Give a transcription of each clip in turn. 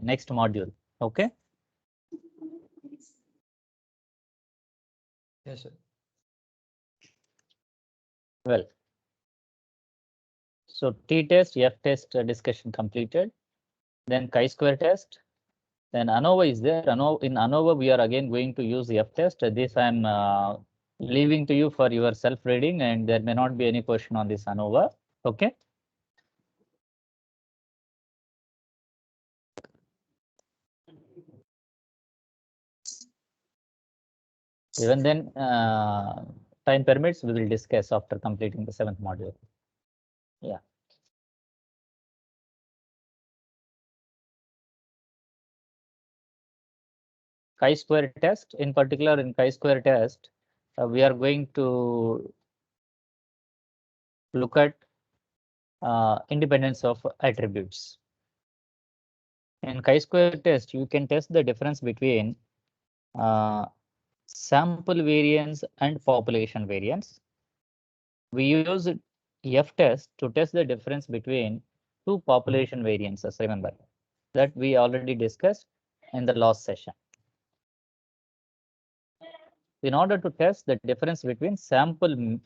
next module. Okay. Yes, sir. Well, so t-test, f-test discussion completed. Then chi-square test. Then ANOVA is there. In ANOVA, we are again going to use f-test. This I am leaving to you for your self-reading, and there may not be any question on this ANOVA. Okay. Even then, time permits, we will discuss after completing the 7th module. Yeah. Chi-square test, in particular in chi-square test, we are going to look at independence of attributes. In chi-square test, you can test the difference between sample variance and population variance. We use f-test to test the difference between two population variances, remember, that we already discussed in the last session. In order to test the difference between sample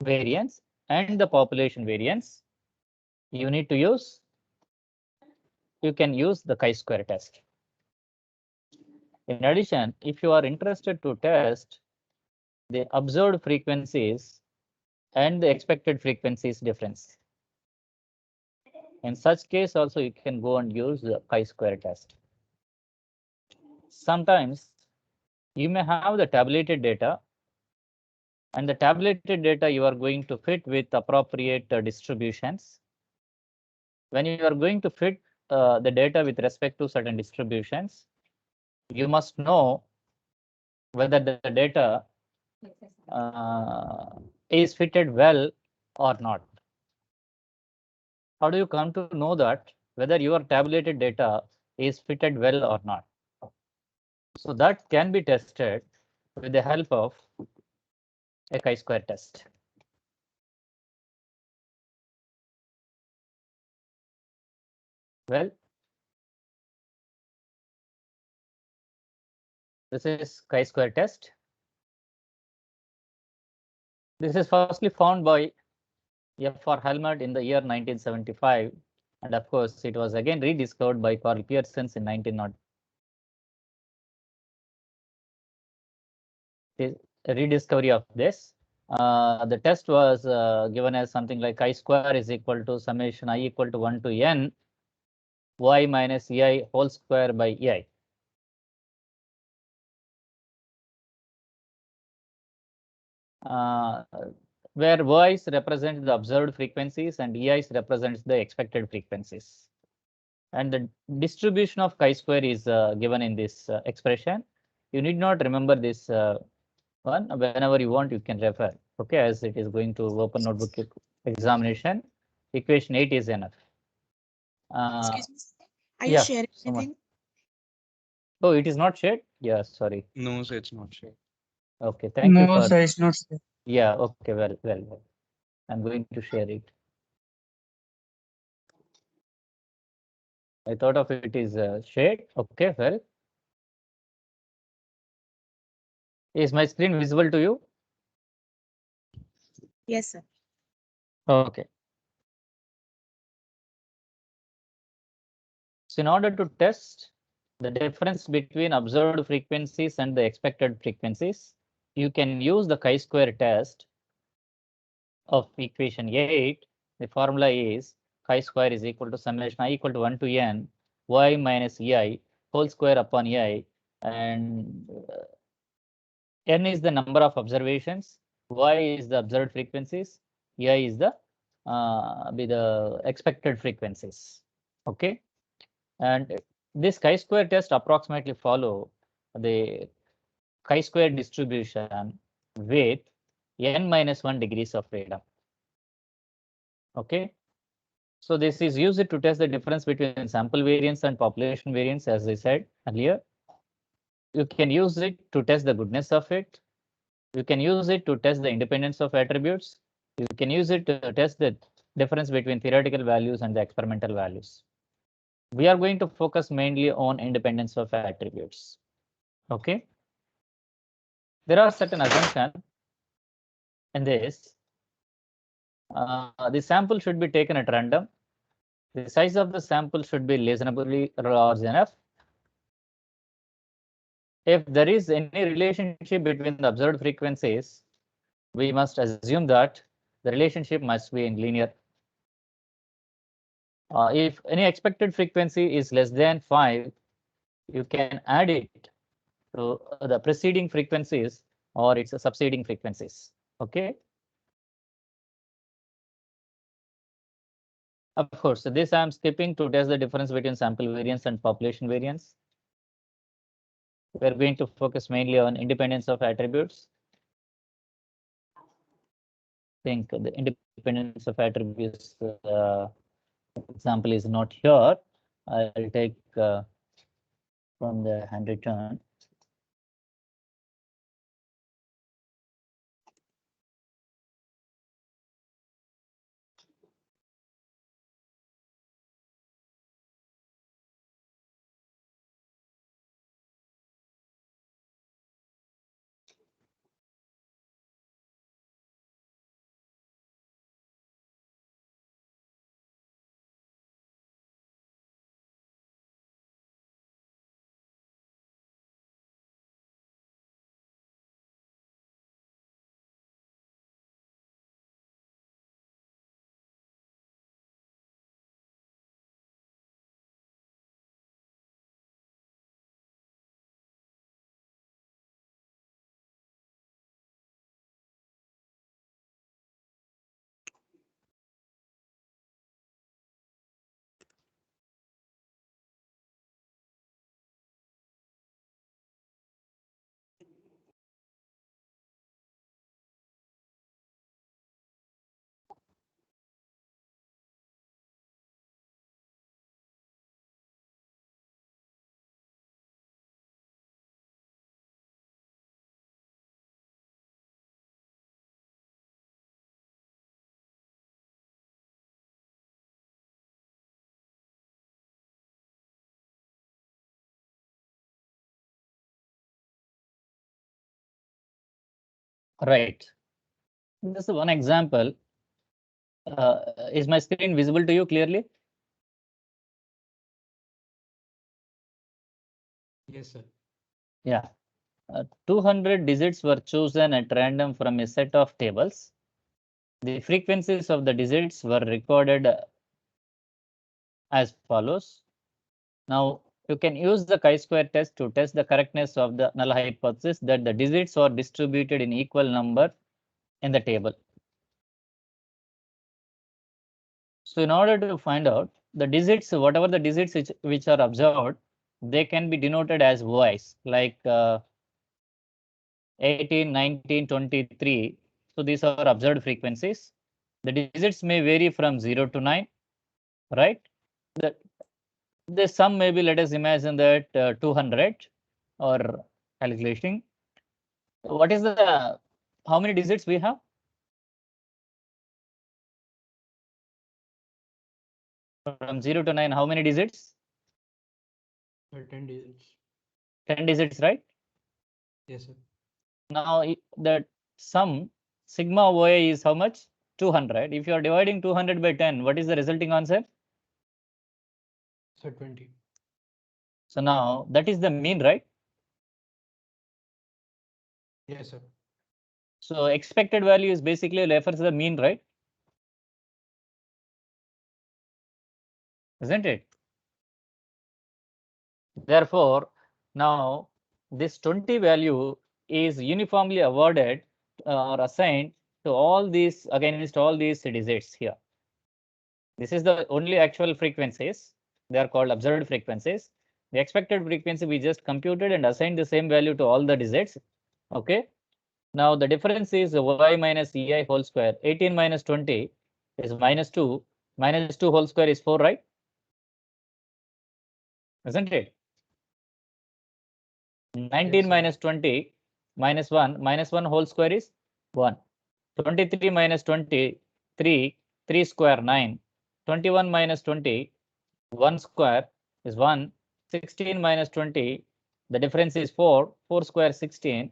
variance and the population variance, you need to use, you can use the chi-square test. In addition, if you are interested to test the observed frequencies and the expected frequencies difference, in such case also you can go and use the chi-square test. Sometimes you may have the tabulated data, and the tabulated data you are going to fit with appropriate distributions. When you are going to fit the data with respect to certain distributions, you must know whether the data is fitted well or not. How do you come to know that whether your tabulated data is fitted well or not? So that can be tested with the help of a chi-square test. Well, this is chi-square test. This is firstly found by F.R. Helmert in the year 1975, and of course it was again rediscovered by Carl Pearson in 1900. The rediscovery of this. The test was given as something like chi-square is equal to summation I equal to 1 to n y minus ei whole square by ei. Where y's represent the observed frequencies and ei's represents the expected frequencies. And the distribution of chi-square is given in this expression. You need not remember this one. Whenever you want, you can refer. Okay, as it is going to open notebook examination. Equation 8 is enough. Excuse me. Are you yeah, sharing someone. anything? Oh, it is not shared? Yeah, sorry. No, sir, it's not shared. Okay, thank you No, for. sir, it's not. Yeah, okay, well. I'm going to share it. I thought of it is shared. Okay, well. Is my screen visible to you? Yes, sir. Okay. So in order to test the difference between observed frequencies and the expected frequencies, you can use the chi-square test of equation 8. The formula is chi-square is equal to summation I equal to 1 to n y minus ei whole square upon ei, and n is the number of observations, y is the observed frequencies, ei is the expected frequencies. Okay, and this chi-square test approximately follow the chi-square distribution with n minus 1 degrees of freedom. Okay, so this is used to test the difference between sample variance and population variance, as I said earlier. You can use it to test the goodness of it. You can use it to test the independence of attributes. You can use it to test the difference between theoretical values and the experimental values. we are going to focus mainly on independence of attributes. Okay. There are certain assumptions in this. The sample should be taken at random. The size of the sample should be reasonably large enough. If there is any relationship between the observed frequencies, we must assume that the relationship must be in linear. If any expected frequency is less than 5, you can add it to the preceding frequencies or its succeeding frequencies. Okay. Of course, this I am skipping to test the difference between sample variance and population variance. We are going to focus mainly on independence of attributes. I think the independence of attributes example is not here. I'll take from the handwritten. Right. This is one example. Is my screen visible to you clearly? Yes, sir. Yeah. 200 digits were chosen at random from a set of tables. The frequencies of the digits were recorded as follows. Now, you can use the chi-square test to test the correctness of the null hypothesis that the digits are distributed in equal number in the table. So in order to find out the digits, whatever the digits which are observed, they can be denoted as Y's, like 18, 19, 23. So these are observed frequencies. The digits may vary from 0 to 9, right? The sum maybe, let us imagine that 200 or calculation. What is the, how many digits we have? From 0 to 9, how many digits? 10 digits. 10 digits, right? Yes, sir. Now, the sum sigma OA is how much? 200. If you are dividing 200 by 10, what is the resulting answer? Sir, 20. So now that is the mean, right? Yes, sir. So expected value is basically refers to the mean, right? Isn't it? Therefore, now this 20 value is uniformly awarded or assigned to all these against all these digits here. This is the only actual frequencies. They are called observed frequencies. The expected frequency we just computed and assigned the same value to all the digits. Okay. Now the difference is y minus ei whole square. 18 minus 20 is minus 2. Minus 2 whole square is 4, right? Isn't it? 19 Yes, sir. minus 20 minus 1. Minus 1 whole square is 1. 23 minus 23, 3 square 9. 21 minus 20, 1 square is 1. 16 minus 20, the difference is 4. 4 square 16.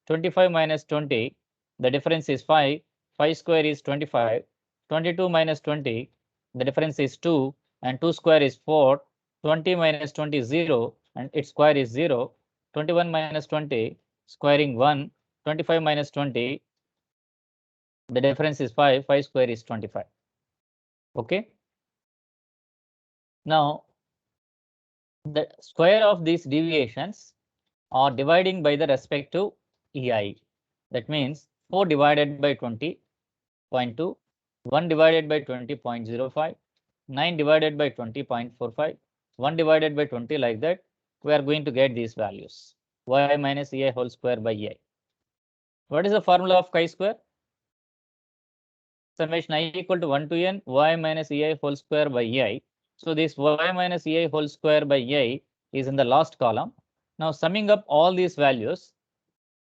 25 minus 20, the difference is 5. 5 square is 25. 22 minus 20, the difference is 2. And 2 square is 4. 20 minus 20 is 0. And its square is 0. 21 minus 20, squaring 1. 25 minus 20, the difference is 5. 5 square is 25. Okay. Now, the square of these deviations are dividing by the respective EI. That means 4 divided by 20.2, 1 divided by 20.05, 9 divided by 20.45, 1 divided by 20, like that. We are going to get these values. Y minus EI whole square by EI. What is the formula of chi-square? Summation I equal to 1 to n y minus EI whole square by EI. So this y minus EI whole square by EI is in the last column. Now summing up all these values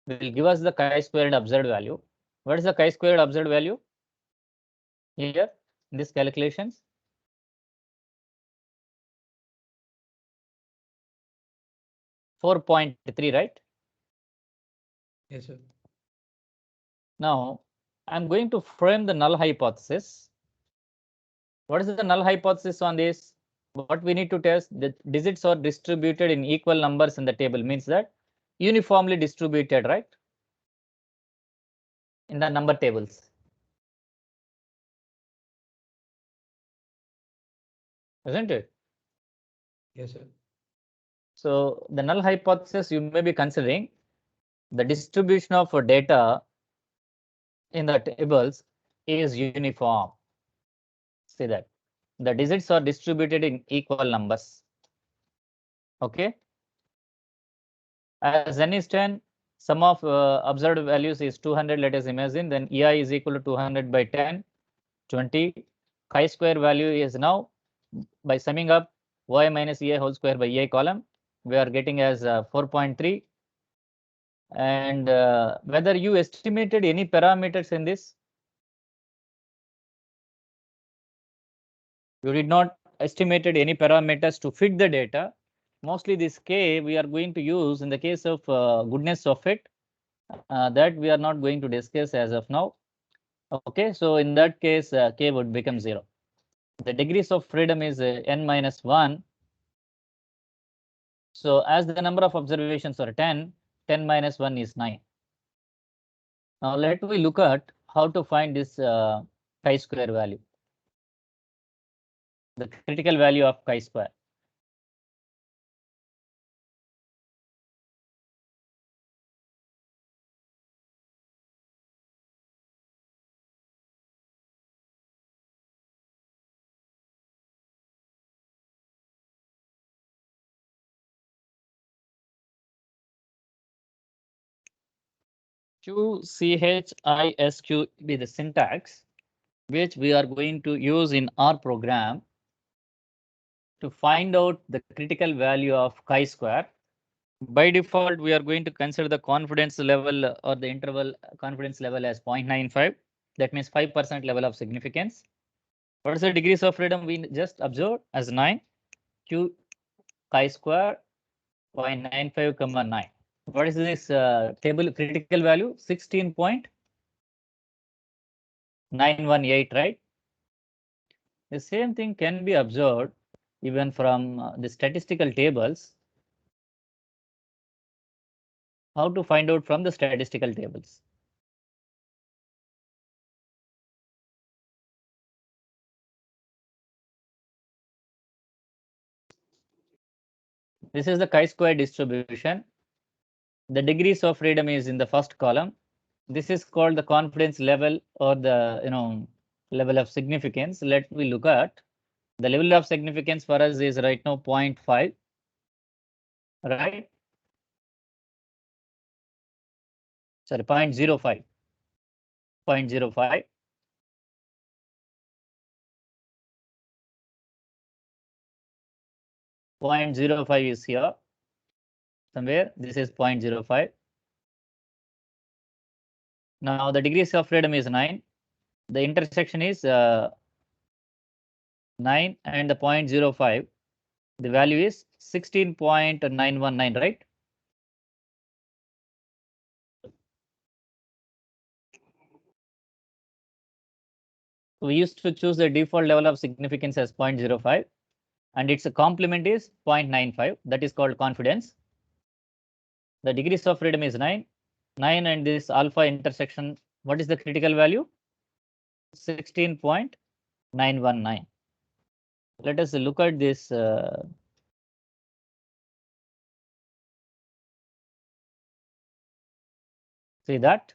will give us the chi-squared observed value. What is the chi-squared observed value here in these calculations? .3, right? Yes, sir. Now I'm going to frame the null hypothesis. What is the null hypothesis on this? What we need to test, the digits are distributed in equal numbers in the table, means that uniformly distributed, right? In the number tables. Isn't it? Yes, sir. So the null hypothesis you may be considering the distribution of data in the tables is uniform. See that the digits are distributed in equal numbers. Okay. As n is 10, sum of observed values is 200. Let us imagine, then EI is equal to 200 by 10, 20. Chi-square value is now, by summing up y minus EI whole square by EI column, we are getting as 4.3. And whether you estimated any parameters in this? You did not estimated any parameters to fit the data. Mostly this k we are going to use in the case of goodness of it. That we are not going to discuss as of now. Okay, so in that case, k would become 0. The degrees of freedom is n minus 1. So as the number of observations are 10, 10 minus 1 is 9. Now let me look at how to find this chi-square value, the critical value of chi-square. QCHISQ be the syntax which we are going to use in our program to find out the critical value of chi-square. By default, we are going to consider the confidence level or the interval confidence level as 0.95. That means 5% level of significance. What is the degrees of freedom we just observed as 9? Q chi-square 0.95, 9. What is this table critical value? 16.918, right? The same thing can be observed even from the statistical tables. How to find out from the statistical tables? This is the chi-square distribution. The degrees of freedom is in the first column. This is called the confidence level or the level of significance. Let me look at the level of significance for us is right now 0.5, right? Sorry, 0.05. 0.05. .05 is here somewhere. This is 0.05. Now the degrees of freedom is 9. The intersection is 9 and the 0.05. The value is 16.919, right? We used to choose the default level of significance as 0.05 and its complement is 0.95. That is called confidence. The degrees of freedom is 9. 9 and this alpha intersection, what is the critical value? 16.919. Let us look at this. See that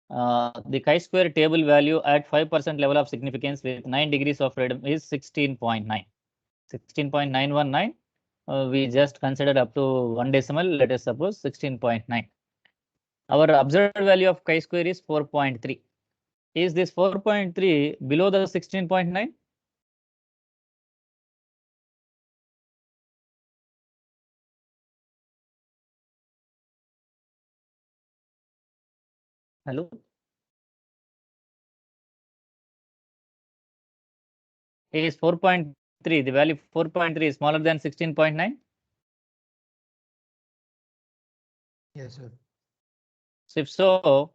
the chi-square table value at 5% level of significance with 9 degrees of freedom is 16.9. 16.919. We just considered up to 1 decimal. Let us suppose 16.9. Our observed value of chi-square is 4.3. Is this 4.3 below the 16.9? Hello? Is 4.3, the value 4.3 is smaller than 16.9? Yes, sir. So if so,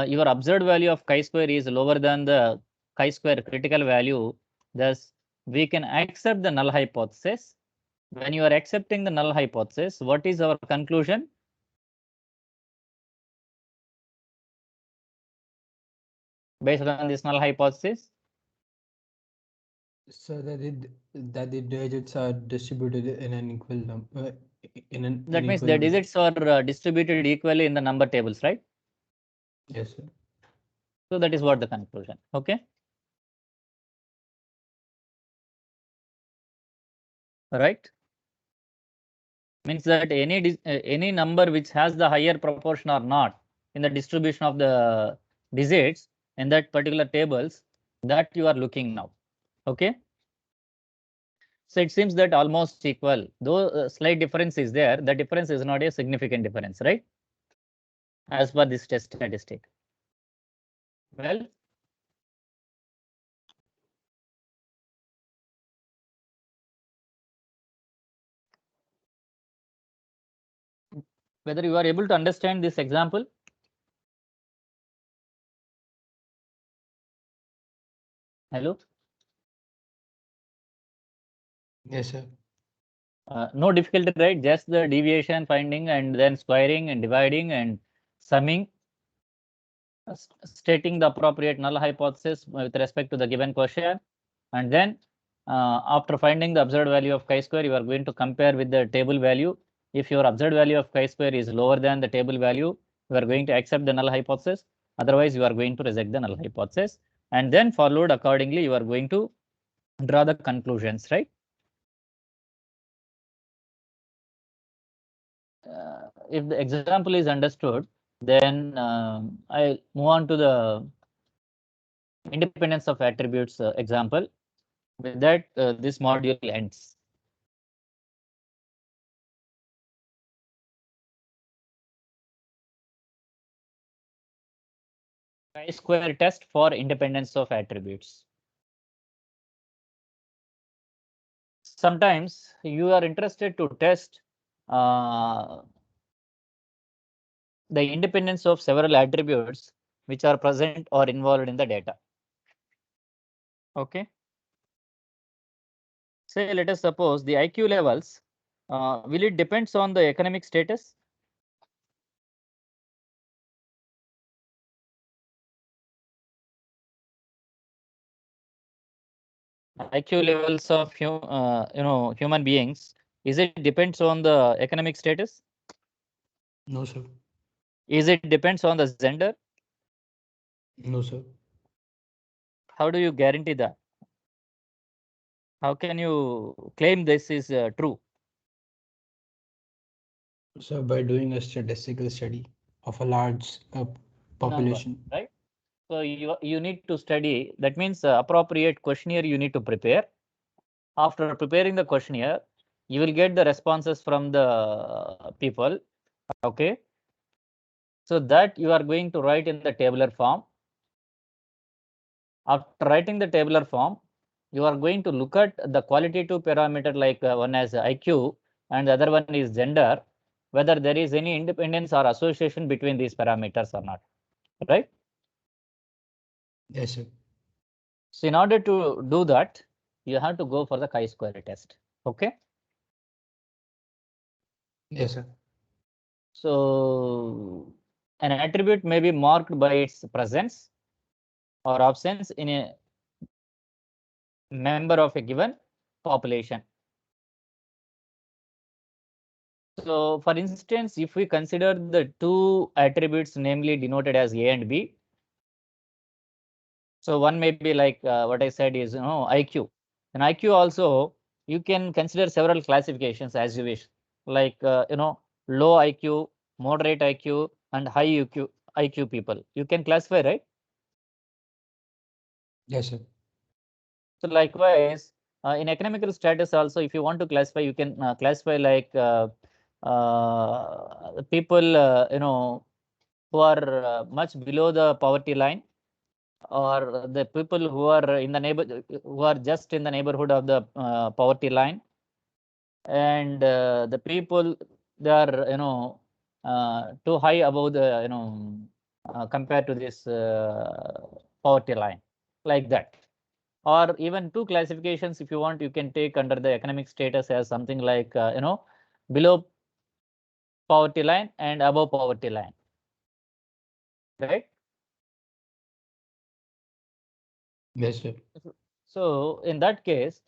your observed value of chi-square is lower than the chi-square critical value. Thus, we can accept the null hypothesis. When you are accepting the null hypothesis, what is our conclusion? Based on this null hypothesis? So that the digits are distributed in an equal number. That means the digits are distributed equally in the number tables, right? Yes, sir. So that is what the conclusion. Okay. Right. Means that any number which has the higher proportion or not in the distribution of the digits in that particular tables, that you are looking now. Okay. So it seems that almost equal, though slight difference is there. The difference is not a significant difference, right? As per this test statistic. Well, whether you are able to understand this example? Hello? Yes, sir. No difficulty, right? Just the deviation finding and then squaring and dividing and summing, stating the appropriate null hypothesis with respect to the given question. And then after finding the observed value of chi-square, you are going to compare with the table value. If your observed value of chi-square is lower than the table value, you are going to accept the null hypothesis. Otherwise, you are going to reject the null hypothesis. And then followed accordingly, you are going to draw the conclusions, right? If the example is understood, then I move on to the independence of attributes example. With that, this module ends. Chi-square test for independence of attributes. Sometimes you are interested to test the independence of several attributes which are present or involved in the data. Okay. Say, let us suppose the IQ levels, will it depends on the economic status? IQ levels of human beings, is it depends on the economic status? No, sir. Is it depends on the gender? No, sir. How do you guarantee that? How can you claim this is true? So by doing a statistical study of a large population. Number, right? So you need to study. That means appropriate questionnaire you need to prepare. After preparing the questionnaire, you will get the responses from the people. Okay. So that you are going to write in the tabular form. After writing the tabular form, you are going to look at the qualitative parameter like one as IQ and the other one is gender, whether there is any independence or association between these parameters or not, right? Yes, sir. So in order to do that, you have to go for the chi-square test. Okay. Yes, sir. So an attribute may be marked by its presence or absence in a member of a given population. So for instance, if we consider the two attributes namely denoted as A and B, so one may be like what I said is IQ. And IQ also you can consider several classifications as you wish, like low IQ, moderate IQ, and high IQ people. You can classify, right? Yes, sir. So likewise, in economical status also, if you want to classify, you can classify like people who are much below the poverty line, or the people who are in the who are just in the neighborhood of the poverty line, and the people they are too high above the compared to this poverty line, like that. Or even two classifications, if you want, you can take under the economic status as something like below poverty line and above poverty line, right? Yes, sir. So in that case,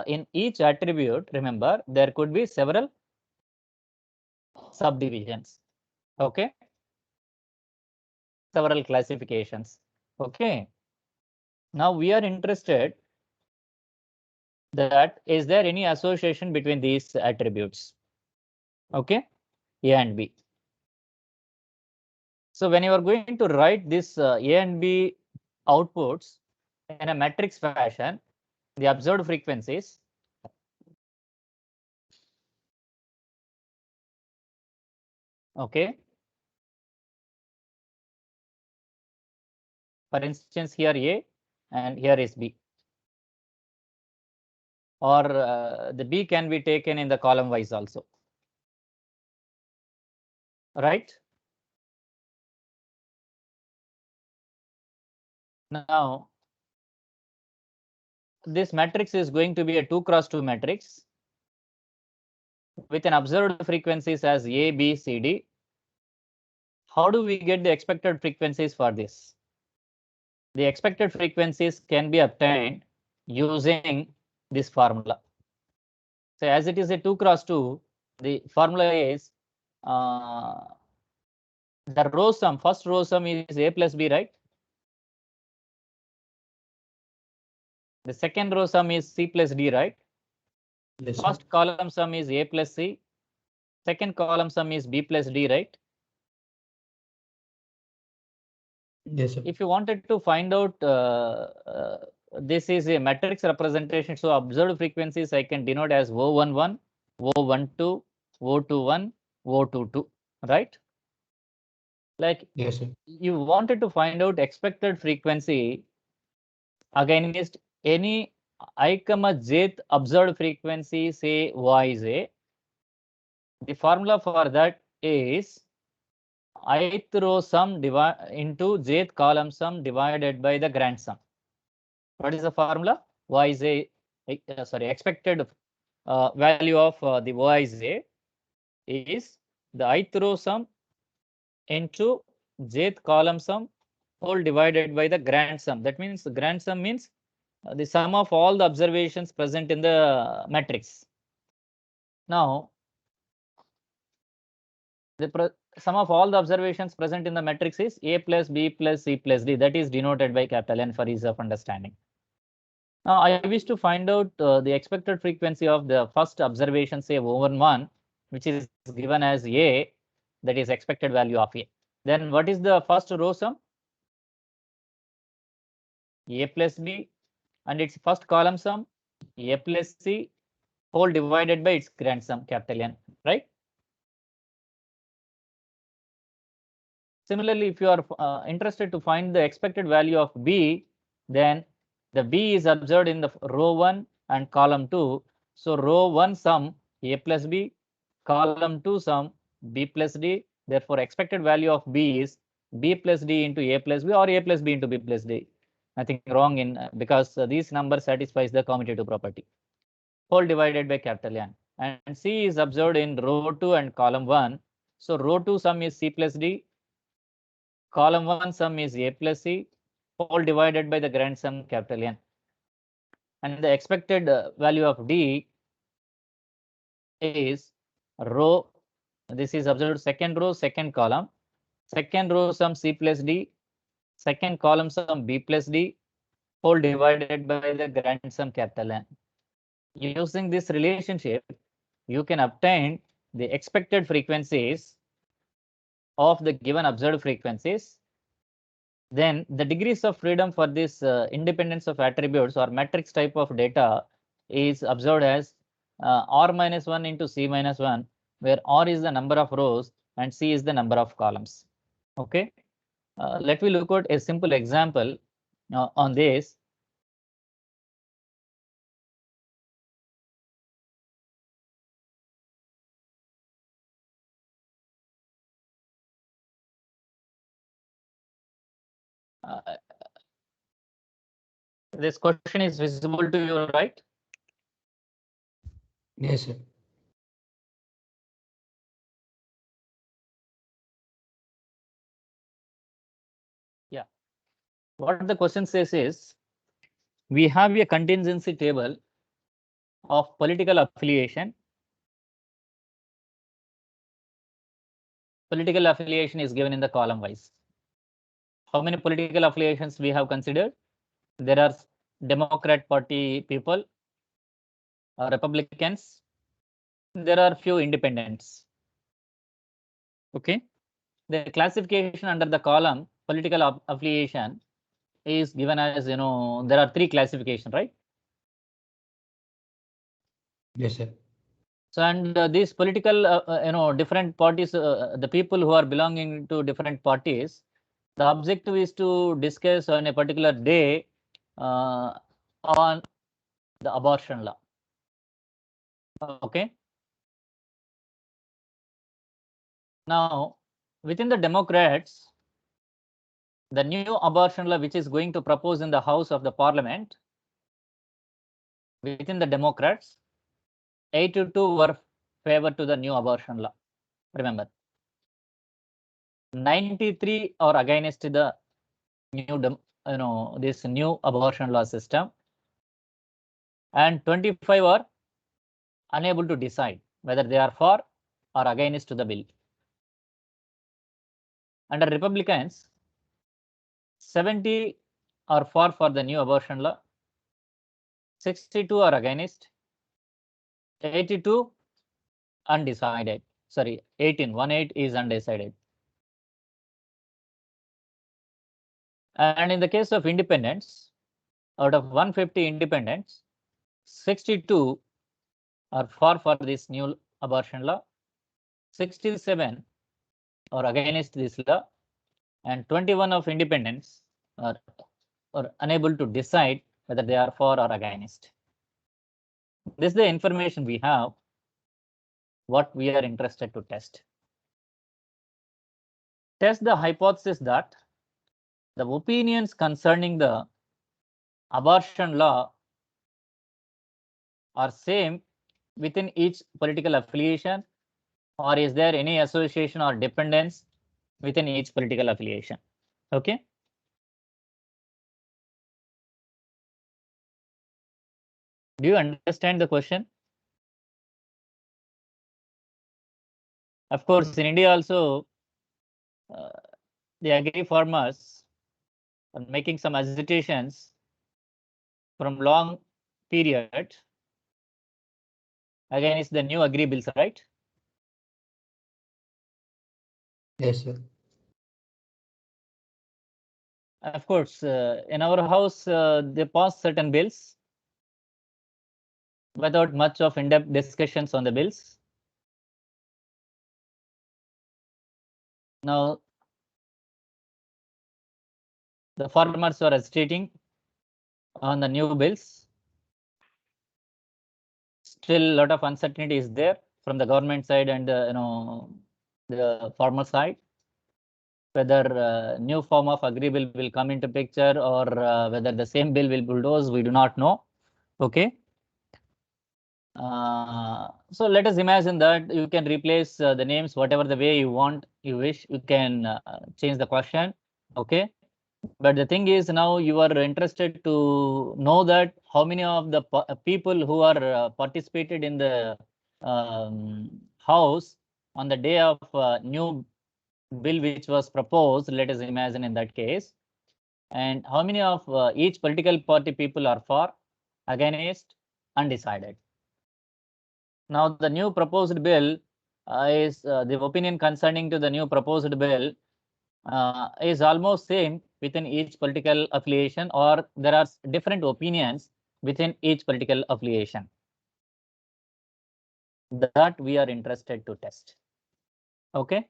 in each attribute, remember there could be several subdivisions. Okay, several classifications. Okay, now we are interested that is there any association between these attributes? Okay, A and B. So when you are going to write this A and B outputs in a matrix fashion, the observed frequencies, okay. For instance, here A and here is B. Or the B can be taken in the column wise also, right? Now, this matrix is going to be a 2 cross 2 matrix with an observed frequencies as A, B, C, D. How do we get the expected frequencies for this? The expected frequencies can be obtained using this formula. So as it is a 2 cross 2, the formula is the row sum, first row sum is A plus B, right? The second row sum is C plus D, right? Yes, sir. First column sum is A plus C. Second column sum is B plus D, right? Yes, sir. If you wanted to find out, this is a matrix representation. So observed frequencies I can denote as O11, O12, O21, O22, right? Like Yes, sir. you wanted to find out expected frequency against any I, jth observed frequency, say Y is A. The formula for that is ith row sum into jth column sum divided by the grand sum. What is the formula? Y is A, sorry, expected value of the Y is A is the ith row sum into jth column sum whole divided by the grand sum. That means the grand sum means the sum of all the observations present in the matrix. Now, the sum of all the observations present in the matrix is A plus B plus C plus D. That is denoted by capital N for ease of understanding. Now, I wish to find out the expected frequency of the first observation, say over 1, which is given as A, that is expected value of A. Then what is the first row sum? A plus B, and its first column sum A plus C whole divided by its grand sum, capital N, right? Similarly, if you are interested to find the expected value of B, then The B is observed in the row 1 and column 2. So row 1 sum A plus B, column 2 sum B plus D. Therefore, expected value of B is B plus D into A plus B or A plus B into B plus D. Nothing wrong in because these numbers satisfies the commutative property. Whole divided by capital N. And C is observed in row 2 and column 1. So row 2 sum is C plus D, column 1 sum is A plus C, whole divided by the grand sum capital N. And the expected value of D is row, this is observed second row, second column, second row sum C plus D, second column sum B plus D, whole divided by the grand sum capital N. Using this relationship, you can obtain the expected frequencies of the given observed frequencies. Then the degrees of freedom for this independence of attributes or matrix type of data is observed as R minus 1 into C minus 1, where R is the number of rows and C is the number of columns. Okay. Let me look at a simple example on this. This question is visible to you, right? Yes, sir. Yeah. What the question says is, we have a contingency table of political affiliation. Political affiliation is given in the column wise. How many political affiliations we have considered? There are Democrat Party people, Republicans. There are few independents. Okay. The classification under the column political affiliation is given as, there are 3 classifications, right? Yes, sir. So, and these political, different parties, the people who are belonging to different parties, the objective is to discuss on a particular day on the abortion law. Okay. Now, within the Democrats, the new abortion law which is going to propose in the House of the Parliament, within the Democrats, 82 were favor to the new abortion law. Remember, 93 are against the new, this new abortion law system, and 25 are unable to decide whether they are for or against the bill. Under Republicans, 70 are for the new abortion law, 62 are against, 82 undecided. Sorry, 18 is undecided. And in the case of independents, out of 150 independents, 62 are for this new abortion law, 67 are against this law, and 21 of independents are unable to decide whether they are for or against. This is the information we have, what we are interested to test. Test the hypothesis that the opinions concerning the abortion law are same within each political affiliation, or is there any association or dependence within each political affiliation? Okay. Do you understand the question? Of course, in India also, the agri farmers are making some agitations from long period against the new agri bills, right? Yes, sir. Of course, in our house, they pass certain bills without much of in-depth discussions on the bills. Now, the farmers are agitating on the new bills. Still a lot of uncertainty is there from the government side and the farmer side, whether new form of agri bill will come into picture or whether the same bill will bulldoze, we do not know. Okay. So let us imagine that you can replace the names whatever the way you want, you wish, you can change the question. Okay. But the thing is, now you are interested to know that how many of the people who are participated in the house on the day of new bill which was proposed, let us imagine in that case, and how many of each political party people are for, against, undecided. Now the new proposed bill is the opinion concerning to the new proposed bill is almost same within each political affiliation, or there are different opinions within each political affiliation that we are interested to test. Okay,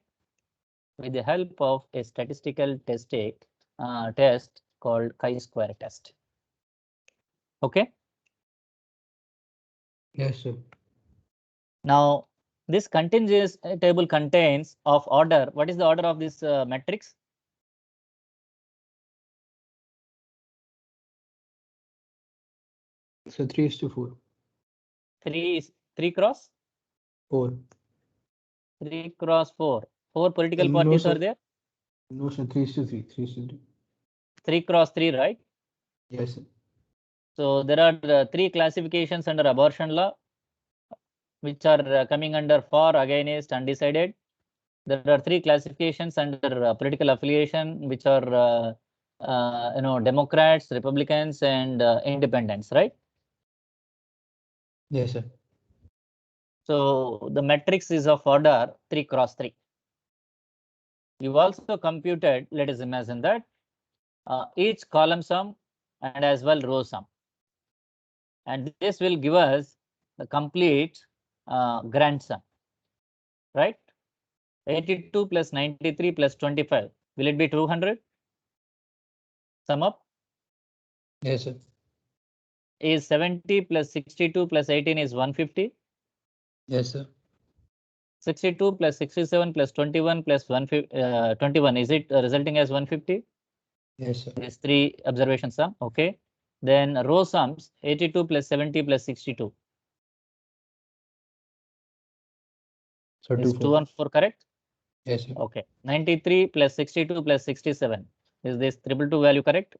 with the help of a statistical test called chi-square test. Okay. Yes, sir. Now this contingent table contains of order. What is the order of this matrix? So 3:4. 3 cross 4. 3 cross 4. 4 political No, parties sir. are there. No, sir. 3:3. 3:3. 3 cross 3, right? Yes, sir. So there are 3 classifications under abortion law, which are coming under for, against, undecided. There are 3 classifications under political affiliation, which are Democrats, Republicans, and Independents, right? Yes, sir. So the matrix is of order 3 cross 3. You also computed, let us imagine that each column sum and as well row sum. And this will give us the complete grand sum, right? 82 plus 93 plus 25. Will it be 200? Sum up. Yes, sir. Is 70 plus 62 plus 18 is 150. Yes, sir. 62 plus 67 plus 21 plus 21. Is it resulting as 150? Yes, sir. These 3 observation sum. Okay. Then row sums 82 plus 70 plus 62. So Is 2:4. 214 correct? Yes, sir. Okay. 93 plus 62 plus 67. Is this 222 value correct?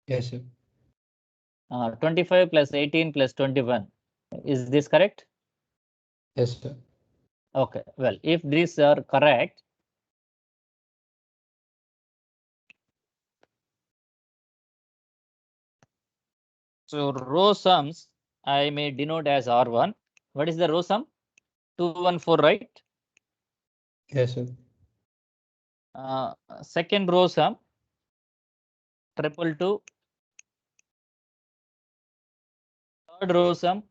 Yes, sir. 25 plus 18 plus 21. Is this correct? Yes, sir. Okay. Well, if these are correct, so row sums I may denote as R1. What is the row sum? 214, right? Yes, sir. Second row sum 222. Third row sum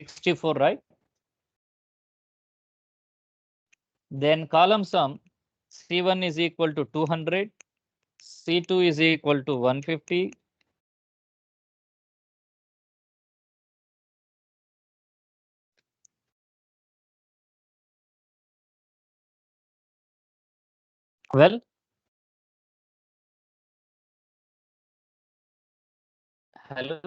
64, right? Then column sum C1 is equal to 200, C2 is equal to 150. Well, hello.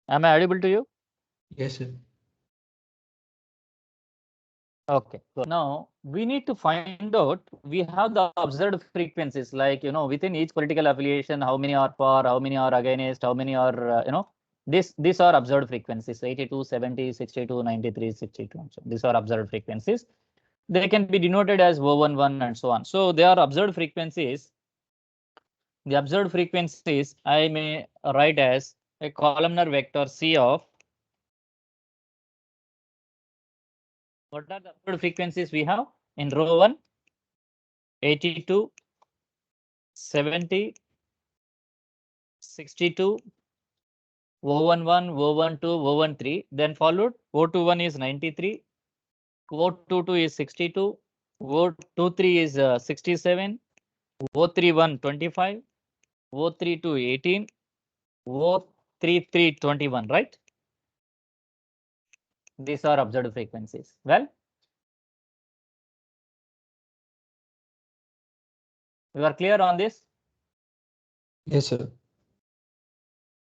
Am I audible to you? Yes, sir. Okay. So now we need to find out, we have the observed frequencies, like, within each political affiliation, how many are for, how many are against, how many are, these are observed frequencies, 82, 70, 62, 93, 62. So these are observed frequencies. They can be denoted as O11 and so on. So they are observed frequencies. The observed frequencies I may write as a columnar vector C of, what are the observed frequencies we have in row 1? 82, 70, 62, O11, O12, O13, then followed O21 is 93, O22 is 62, O23 is 67, O31 25, O32 18, O33 21, right? These are observed frequencies. Well, you are clear on this? Yes, sir.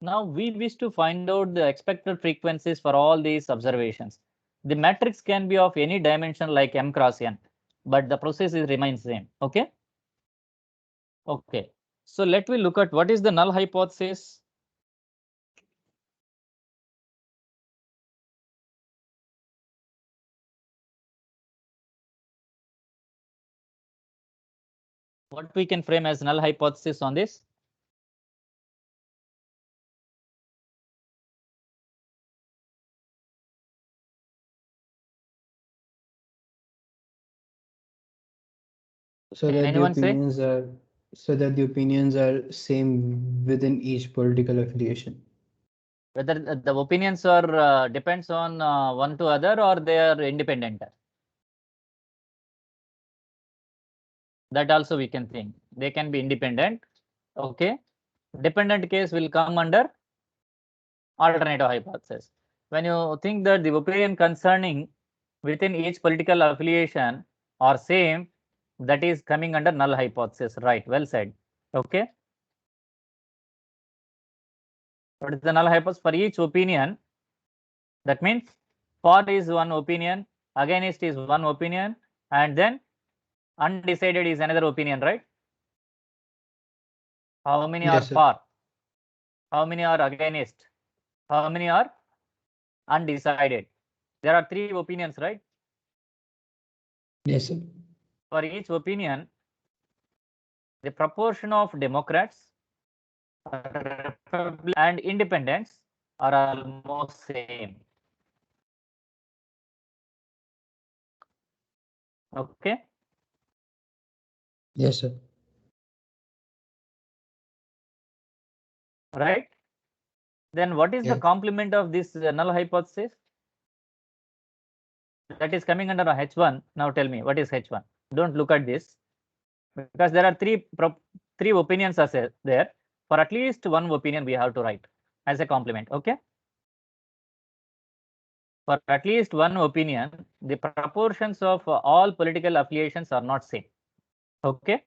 Now we wish to find out the expected frequencies for all these observations. The matrix can be of any dimension like m cross n, but the process remains same. Okay. Okay. So let me look at what is the null hypothesis. What we can frame as null hypothesis on this? So Can that the anyone say? opinions are same within each political affiliation. Whether the opinions are depends on one to other or they are independent. That also we can think. They can be independent. Okay. Dependent case will come under alternative hypothesis. When you think that the opinion concerning within each political affiliation are same, that is coming under null hypothesis. Right. Well said. Okay. What is the null hypothesis for each opinion? That means for is one opinion, against is one opinion, and then undecided is another opinion, right? How many are Yes, sir. for? How many are against? How many are undecided? There are three opinions, right? Yes, sir. For each opinion, the proportion of Democrats, Republicans, and Independents are almost same. Okay. Yes, sir. Right. Then what is the Yes. complement of this null hypothesis? That is coming under H1. Now tell me what is H1. Don't look at this because there are three opinions are there. For at least one opinion we have to write as a complement. Okay. For at least one opinion, the proportions of all political affiliations are not same. Okay.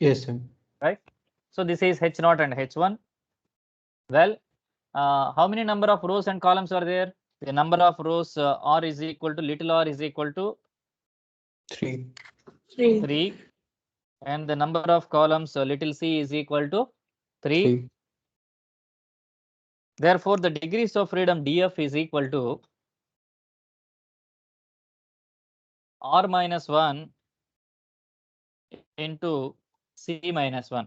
Yes, sir. Right. So this is H0 and H1. Well, how many number of rows and columns are there? The number of rows R is equal to little r is equal to 3. 3, and the number of columns little c is equal to 3. 3. Therefore, the degrees of freedom df is equal to r minus 1 into c minus 1,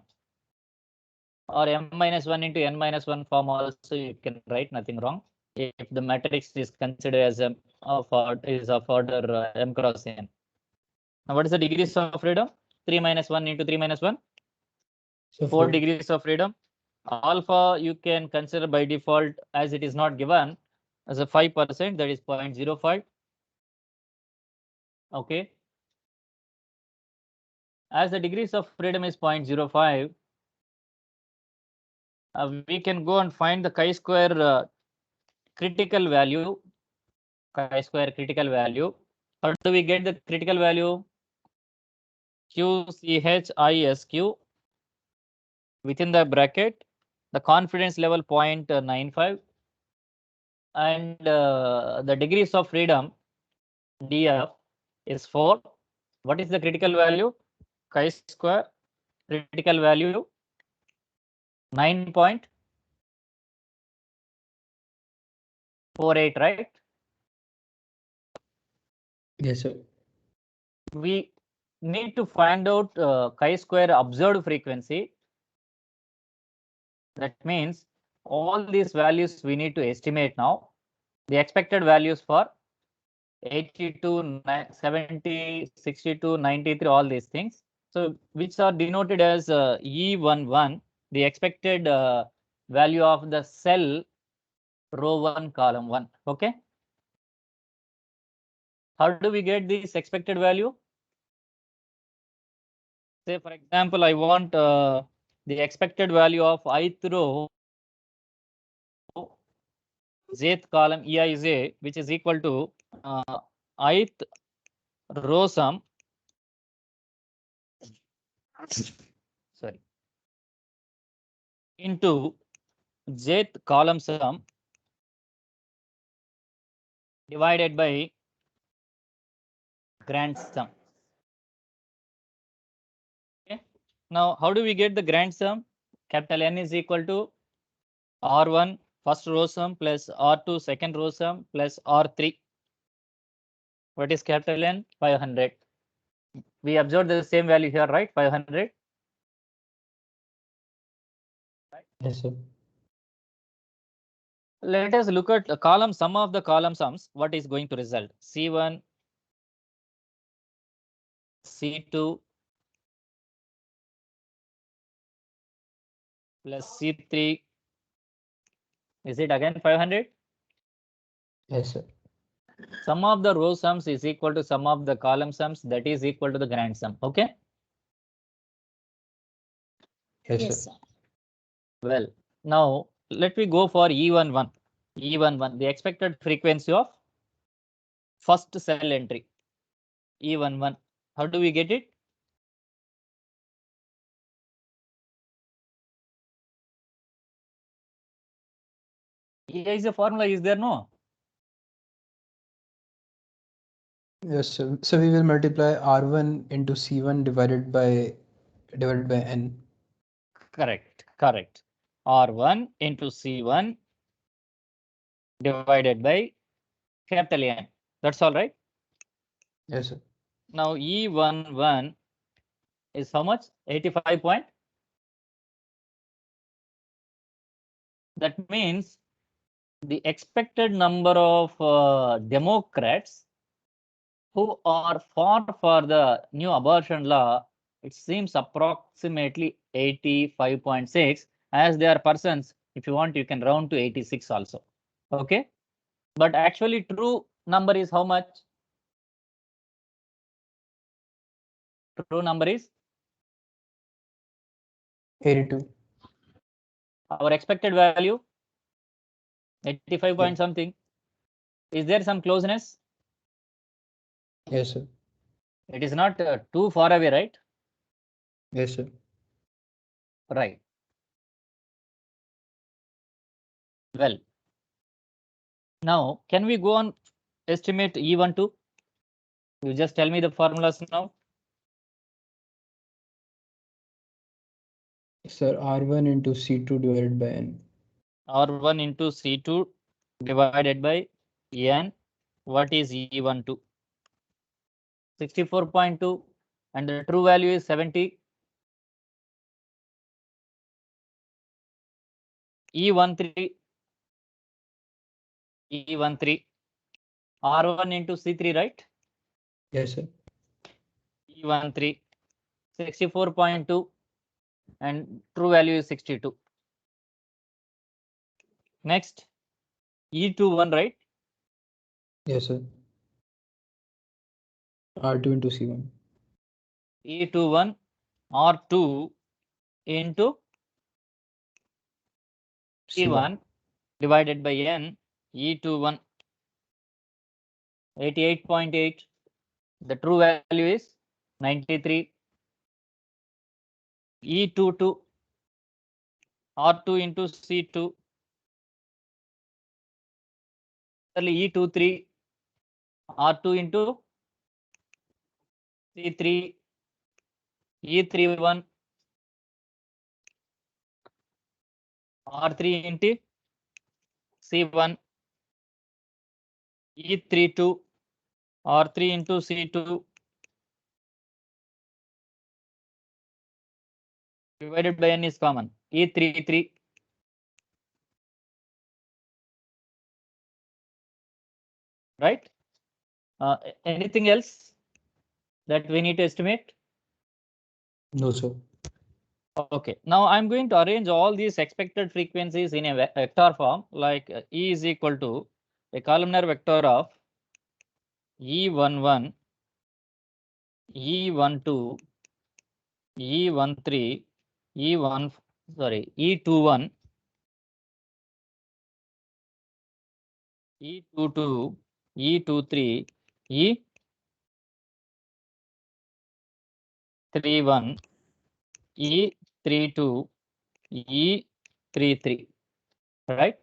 or m minus 1 into n minus 1 form also you can write, nothing wrong. If the matrix is considered as of order m cross n. Now, what is the degrees of freedom? 3 minus 1 into 3 minus 1, So 4 degrees of freedom. Alpha you can consider by default, as it is not given, as a 5%, that is 0.05. Okay. As the degrees of freedom is 0.05, we can go and find the chi-square critical value. Chi-square critical value. How do we get the critical value? QCHISQ within the bracket, the confidence level 0.95, and the degrees of freedom df is 4. What is the critical value? Chi-square critical value 9.48, right? Yes, sir. We need to find out chi-square observed frequency. That means all these values we need to estimate now. The expected values for 82, 70, 62, 93, all these things. So which are denoted as E11, the expected value of the cell row 1, column 1. Okay. How do we get this expected value? Say, for example, I want the expected value of ith row, jth column Eij, which is equal to ith row sum. Sorry. Into jth column sum divided by grand sum. Okay. Now, how do we get the grand sum? Capital N is equal to R1 first row sum plus R2 second row sum plus R3. What is capital N? 500. We observed the same value here, right? 500. Yes, sir. Let us look at the column sum of the column sums. What is going to result? C1, C2 plus C3. Is it again 500? Yes, sir. Sum of the row sums is equal to sum of the column sums, that is equal to the grand sum. Okay. Yes, Yes, sir. sir. Well, now let me go for E11. E11, the expected frequency of first cell entry. E11. How do we get it? Here is a formula, is there? No. Yes, sir. So we will multiply R1 into C1 divided by N. Correct. Correct. R1 into C1 divided by capital N. That's all right. Yes, sir. Now E11 is how much? 85 point. That means the expected number of Democrats who are for the new abortion law, it seems approximately 85.6. As they are persons, if you want, you can round to 86 also. Okay. But actually true number is how much? True number is 82. our expected value 85 point Yeah. something. Is there some closeness? Yes, sir. It is not too far away, right? Yes, sir. Right. Well, now can we go on estimate E12? You just tell me the formulas now. Sir, R1 into C2 divided by N. R1 into C2 divided by N. What is E12? 64.2 and the true value is 70. E13. E13. R1 into C3, right? Yes, sir. E13. 64.2 and true value is 62. Next, E21, right? Yes, sir. R2 into C1. E21 R2 into C1 divided by N. E21 88.8. The true value is 93. E22 R2 into C2. E23 R2 into C3. E31 R3 into C1. E32 R3 into C2 divided by N is common. E33. Right? Anything else that we need to estimate? No, sir. Okay, now I'm going to arrange all these expected frequencies in a vector form, like E is equal to a columnar vector of E11, E12, E13, E21, E22, E23, E31, E32, E33, right?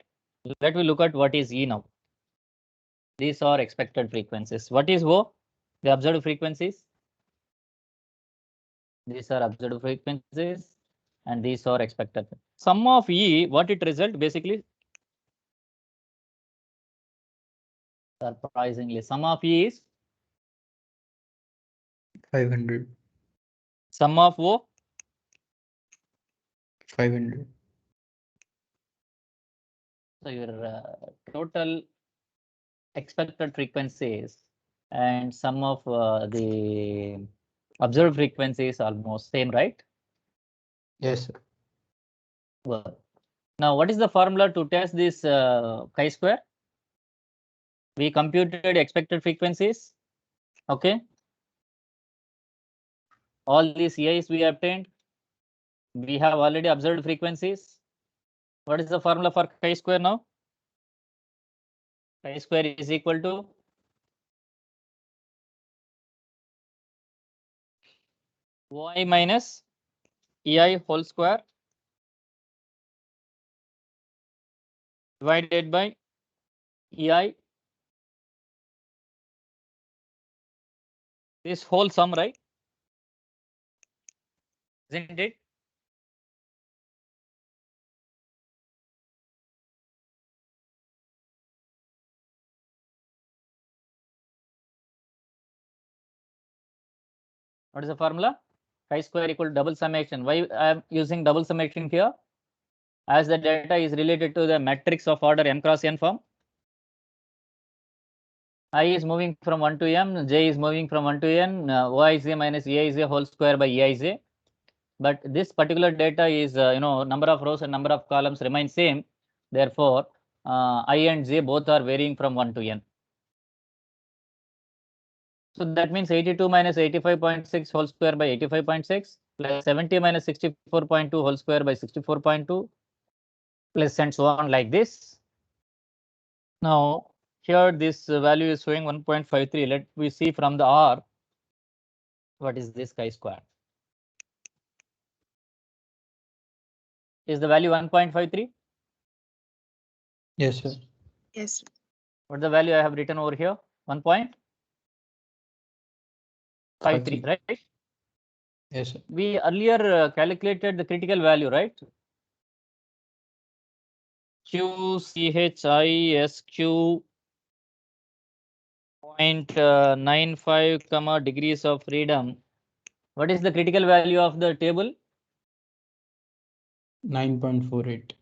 Let me look at what is E now. These are expected frequencies. What is O? The observed frequencies. These are observed frequencies and these are expected. Sum of E, what it result basically? Surprisingly, sum of E is 500. sum of O 500. So your total expected frequencies and sum of the observed frequencies almost same, right? Yes, sir. Well, now what is the formula to test this chi-square? We computed expected frequencies. Okay. All these EIs we obtained. We have already observed frequencies. What is the formula for chi-square now? Chi-square is equal to y minus EI whole square divided by EI. This whole sum, right? Isn't it? What is the formula? Chi-square equal to double summation. Why I am using double summation here? As the data is related to the matrix of order m cross n form. I is moving from 1 to m, j is moving from 1 to n, yj minus eij whole square by eij. But this particular data is, number of rows and number of columns remain same. Therefore, I and j both are varying from 1 to n. So that means 82 minus 85.6 whole square by 85.6 plus 70 minus 64.2 whole square by 64.2 plus and so on like this. Now here this value is showing 1.53. Let we see from the R. What is this chi-square? Is the value 1.53? Yes, sir. Yes. What the value I have written over here? 1.53, right? Yes, sir. We earlier calculated the critical value, right? QCHISQ 0.95 degrees of freedom. What is the critical value of the table? 9.48.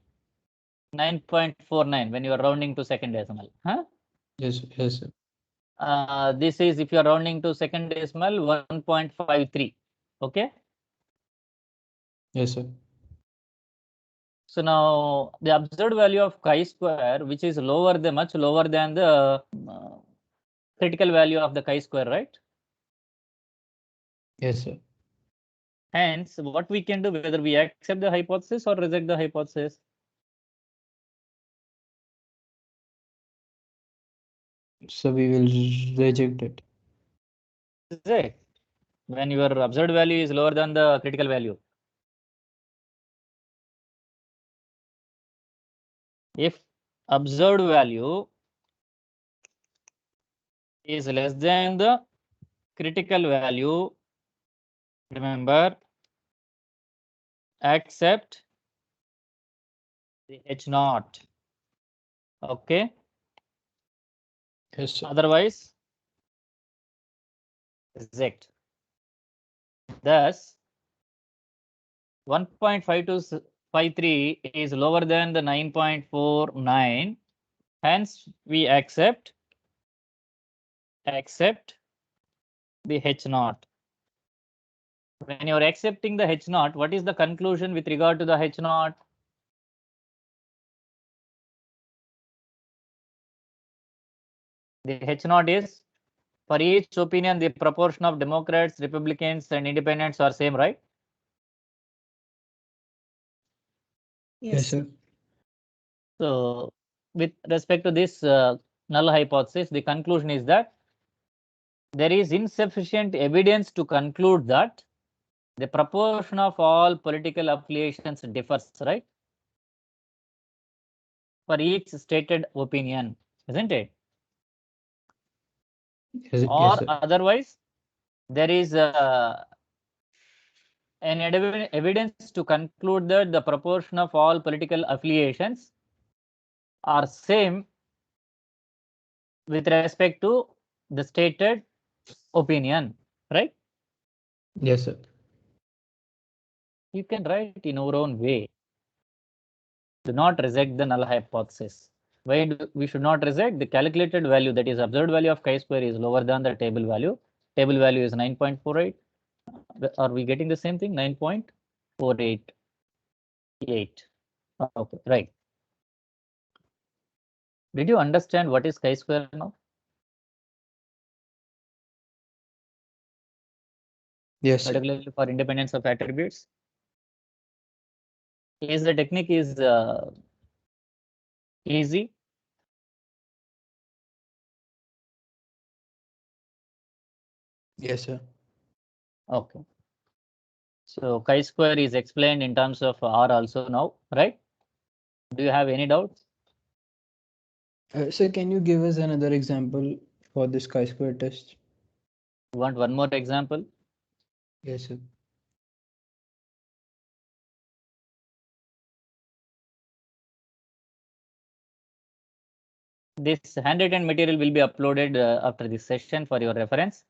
9.49 when you are rounding to second decimal. Huh? Yes, yes, sir. This is if you are rounding to second decimal 1.53. Okay. Yes, sir. So now the observed value of chi-square, which is much lower than the critical value of the chi-square, right? Yes, sir. Hence, what we can do, whether we accept the hypothesis or reject the hypothesis. So we will reject it. Reject when your observed value is lower than the critical value. If observed value is less than the critical value, remember, accept the H0. Okay. Yes, sir. Otherwise, reject. Thus, 1.5253 is lower than the 9.49. Hence, we accept the H0. When you are accepting the H naught, what is the conclusion with regard to the H naught? The H naught is, for each opinion, the proportion of Democrats, Republicans, and Independents are same, right? Yes, sir. So, with respect to this null hypothesis, the conclusion is that there is insufficient evidence to conclude that the proportion of all political affiliations differs, right? For each stated opinion, isn't it? Yes, Or yes, sir. otherwise, there is an evidence to conclude that the proportion of all political affiliations are same with respect to the stated opinion, right? Yes, sir. You can write in our own way. Do not reject the null hypothesis. Why we should not reject? The calculated value, that is observed value of chi-square, is lower than the table value. Table value is 9.48. Are we getting the same thing? 9.488. Okay, right. Did you understand what is chi-square now? Yes, sir. Particularly for independence of attributes. Is the technique is easy? Yes, sir. Okay. So chi-square is explained in terms of R also now, right? Do you have any doubts? Sir, can you give us another example for this chi-square test? You want one more example? Yes, sir. This handwritten material will be uploaded after this session for your reference.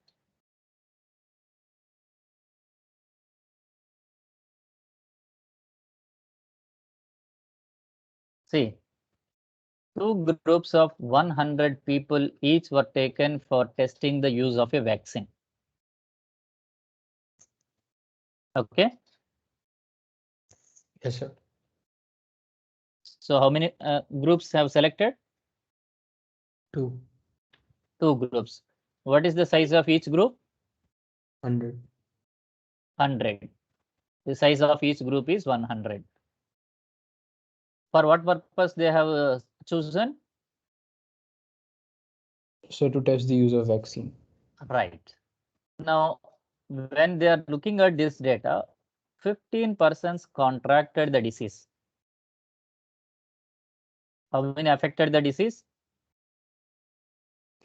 See, two groups of 100 people each were taken for testing the use of a vaccine. Okay. Yes, sir. So how many groups have selected? Two. Two groups. What is the size of each group? 100. 100. The size of each group is 100. For what purpose they have chosen? So to test the use of vaccine. Right. Now, when they are looking at this data, 15 persons contracted the disease. How many affected the disease?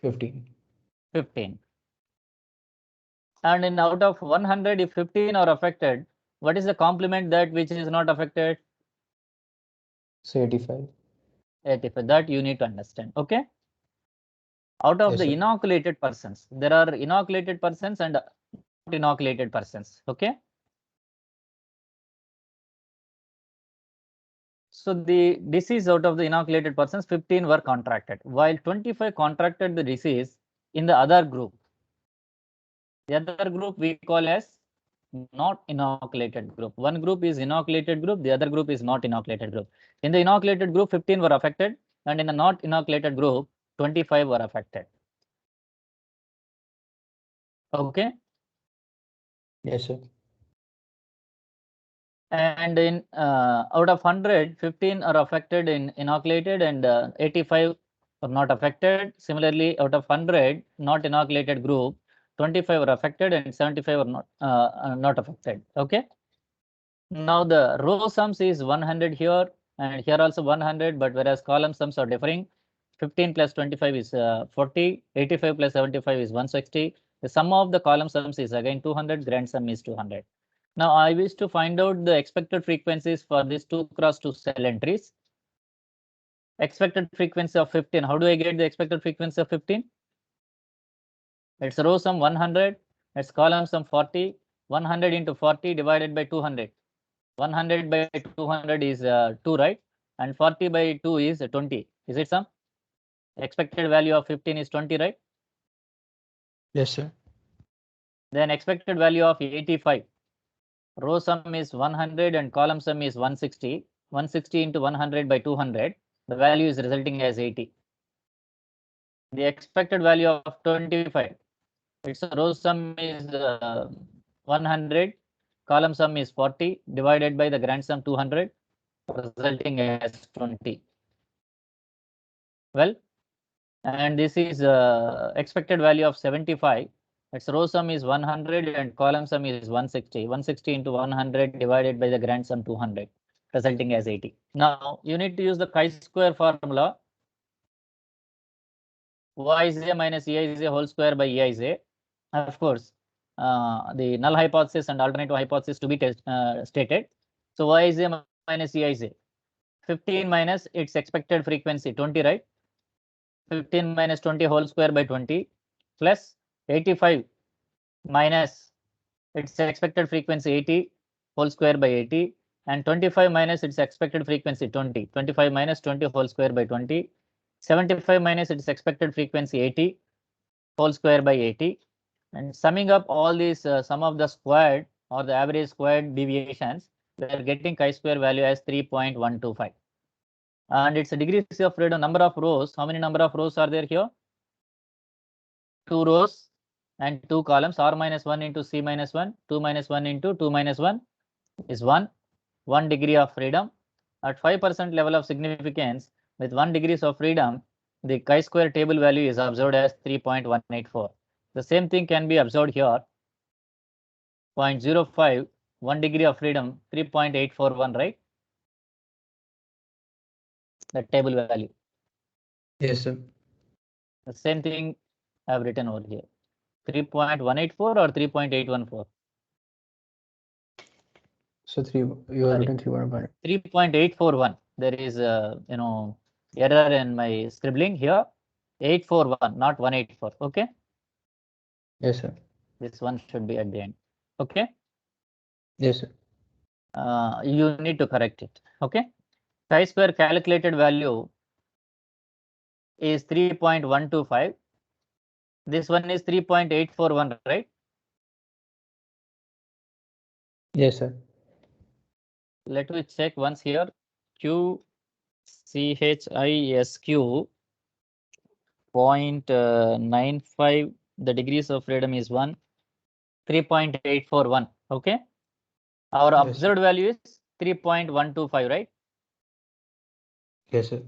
15. 15. And in out of 100, if 15 are affected, what is the complement that which is not affected? So 85. 85. That you need to understand. Okay. Out of Yes, the sir. inoculated persons, there are inoculated persons and not inoculated persons. Okay. So the disease out of the inoculated persons, 15 were contracted, while 25 contracted the disease in the other group. The other group we call as not inoculated group. One group is inoculated group, the other group is not inoculated group. In the inoculated group, 15 were affected, and in the not inoculated group, 25 were affected. Okay. Yes, sir. And in out of 100, 15 are affected in inoculated and 85 are not affected. Similarly, out of 100 not inoculated group, 25 are affected and 75 are not affected. Okay. Now the row sums is 100 here and here also 100, but whereas column sums are differing. 15 plus 25 is 40, 85 plus 75 is 160. The sum of the column sums is again 200, grand sum is 200. Now I wish to find out the expected frequencies for these 2x2 cell entries. Expected frequency of 15. How do I get the expected frequency of 15? It's row sum 100, it's column sum 40, 100 into 40 divided by 200. 100 by 200 is 2, right? And 40 by 2 is 20. Is it some? Expected value of 15 is 20, right? Yes, sir. Then expected value of 85. row sum is 100 and column sum is 160. 160 into 100 by 200, the value is resulting as 80. The expected value of 25. Its row sum is 100, column sum is 40, divided by the grand sum 200, resulting as 20. Well, and this is expected value of 75. Its row sum is 100 and column sum is 160. 160 into 100 divided by the grand sum 200, resulting as 80. Now you need to use the chi-square formula. Yij minus Eij whole square by Eij. Of course, the null hypothesis and alternative hypothesis to be stated. So Yij minus Eij. 15 minus its expected frequency 20, right? 15 minus 20 whole square by 20 plus 85 minus its expected frequency 80 whole square by 80 and 25 minus its expected frequency 20. 25 minus 20 whole square by 20. 75 minus its expected frequency 80 whole square by 80. And summing up all these sum of the squared or the average squared deviations, we are getting chi-square value as 3.125. And its degrees of freedom, number of rows. How many number of rows are there here? 2 rows and 2 columns. R minus 1 into C minus 1. 2 minus 1 into 2 minus 1 is 1. 1 degree of freedom. At 5% level of significance with 1 degrees of freedom, the chi-square table value is observed as 3.184. The same thing can be observed here. 0.05, 1 degree of freedom, 3.841, right? The table value. Yes, sir. The same thing I have written over here. 3.184 or 3.814? So you have written 3.1. 3.841. There is a error in my scribbling here. 841, not 184. Okay. Yes, sir. This one should be at the end. Okay. Yes, sir. You need to correct it. Okay. Chi-square calculated value is 3.125. This one is 3.841, right? Yes, sir. Let me check once here. QCHISQ 0.95. The degrees of freedom is 1. 3.841. Okay. Our Yes, observed value is 3.125, right? Yes, sir.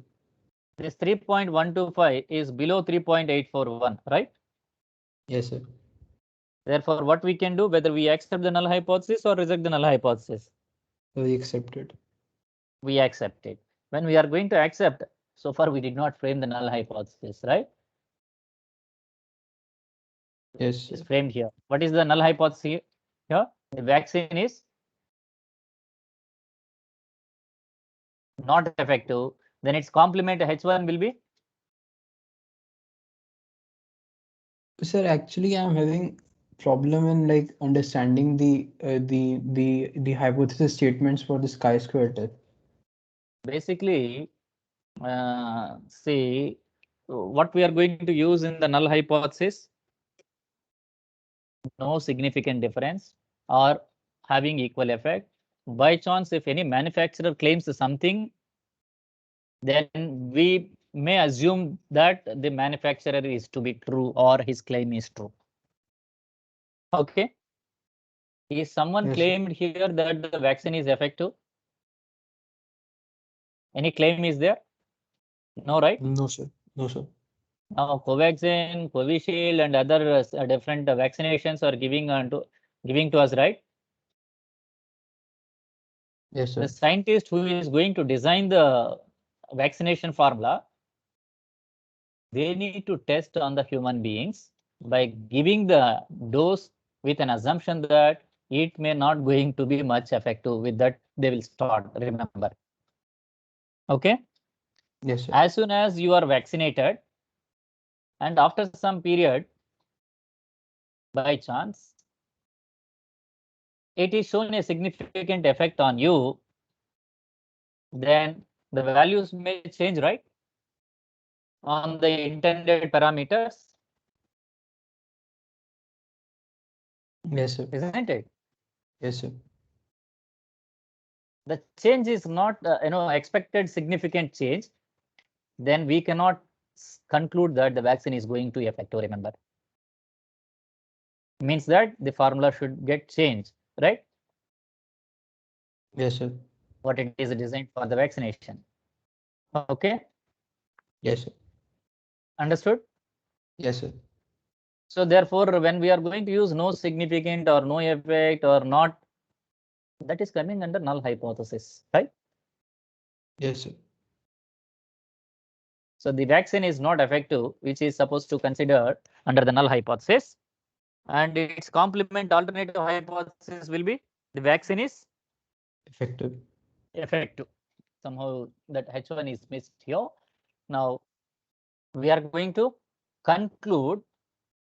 This 3.125 is below 3.841, right? Yes, sir. Therefore, what we can do, whether we accept the null hypothesis or reject the null hypothesis? We accepted. We accept it. When we are going to accept, so far we did not frame the null hypothesis, right? Yes. It's framed here. What is the null hypothesis here? The vaccine is not effective. Then its complement H1 will be? Sir, actually, I'm having problem in like understanding the hypothesis statements for this chi-square test. Basically, see what we are going to use in the null hypothesis. No significant difference or having equal effect. By chance, if any manufacturer claims something, then we may assume that the manufacturer is to be true or his claim is true. Okay. Is someone Yes, sir. claimed here that the vaccine is effective? Any claim is there? No, right? No, sir. No, sir. Now, Covaxin, Covishield, and other different vaccinations are giving to us, right? Yes, sir. The scientist who is going to design the vaccination formula, they need to test on the human beings by giving the dose with an assumption that it may not going to be much effective. With that, they will start, remember. Okay. Yes, sir. As soon as you are vaccinated and after some period, by chance, it is shown a significant effect on you, then the values may change, right? On the intended parameters, Yes, sir. isn't it? Yes, sir. the change is not expected significant change, then we cannot conclude that the vaccine is going to effective. Remember, means that the formula should get changed, right? Yes, sir. What it is designed for the vaccination. Okay. Yes, sir. Understood? Yes, sir. So therefore, when we are going to use no significant or no effect or not, that is coming under null hypothesis, right? Yes, sir. So the vaccine is not effective, which is supposed to consider under the null hypothesis. And its complement alternative hypothesis will be the vaccine is Effective. effective. Somehow that H1 is missed here. Now we are going to conclude.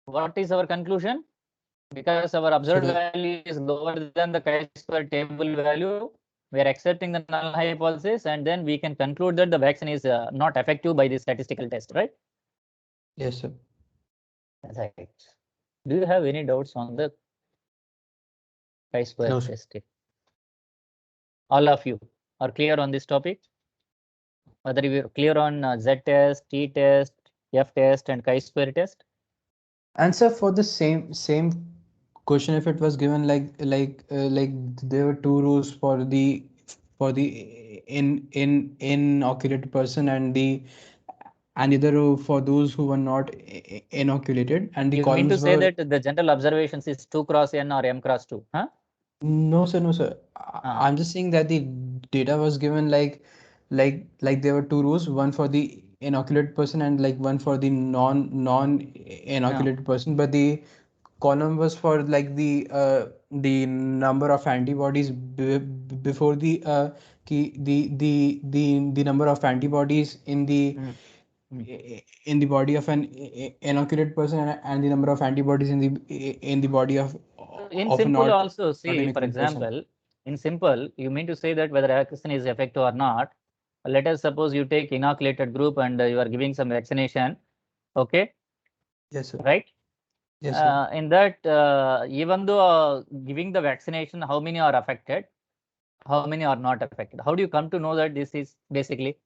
What is our conclusion? Because our observed the- value is lower than the chi-square table value, we are accepting the null hypothesis, and then we can conclude that the vaccine is not effective by the statistical test, right? Yes, sir. Right. Do you have any doubts on the chi-square No, sir. test? All of you are clear on this topic? Whether you are clear on Z-test, T-test, F-test, and chi-square test? Answer for the same question, if it was given like there were two rules for the inoculated person and the other row for those who were not inoculated, and the You mean to columns say were. that the general observations is 2 cross N or M cross 2? Huh? No, sir, no, sir. Ah. I'm just saying that the data was given like there were two rows, one for the inoculated person and like one for the non inoculated person, but the column was for like the number of antibodies before the the number of antibodies in the in the body of an inoculated person, and the number of antibodies in the body of In a simple not also, see, for inoculated person. example, in simple, you mean to say that whether vaccine is effective or not. Let us suppose you take inoculated group and you are giving some vaccination, okay, Yes, sir. right? Yes, sir. In that, even though giving the vaccination, how many are affected, how many are not affected? How do you come to know that this is basically?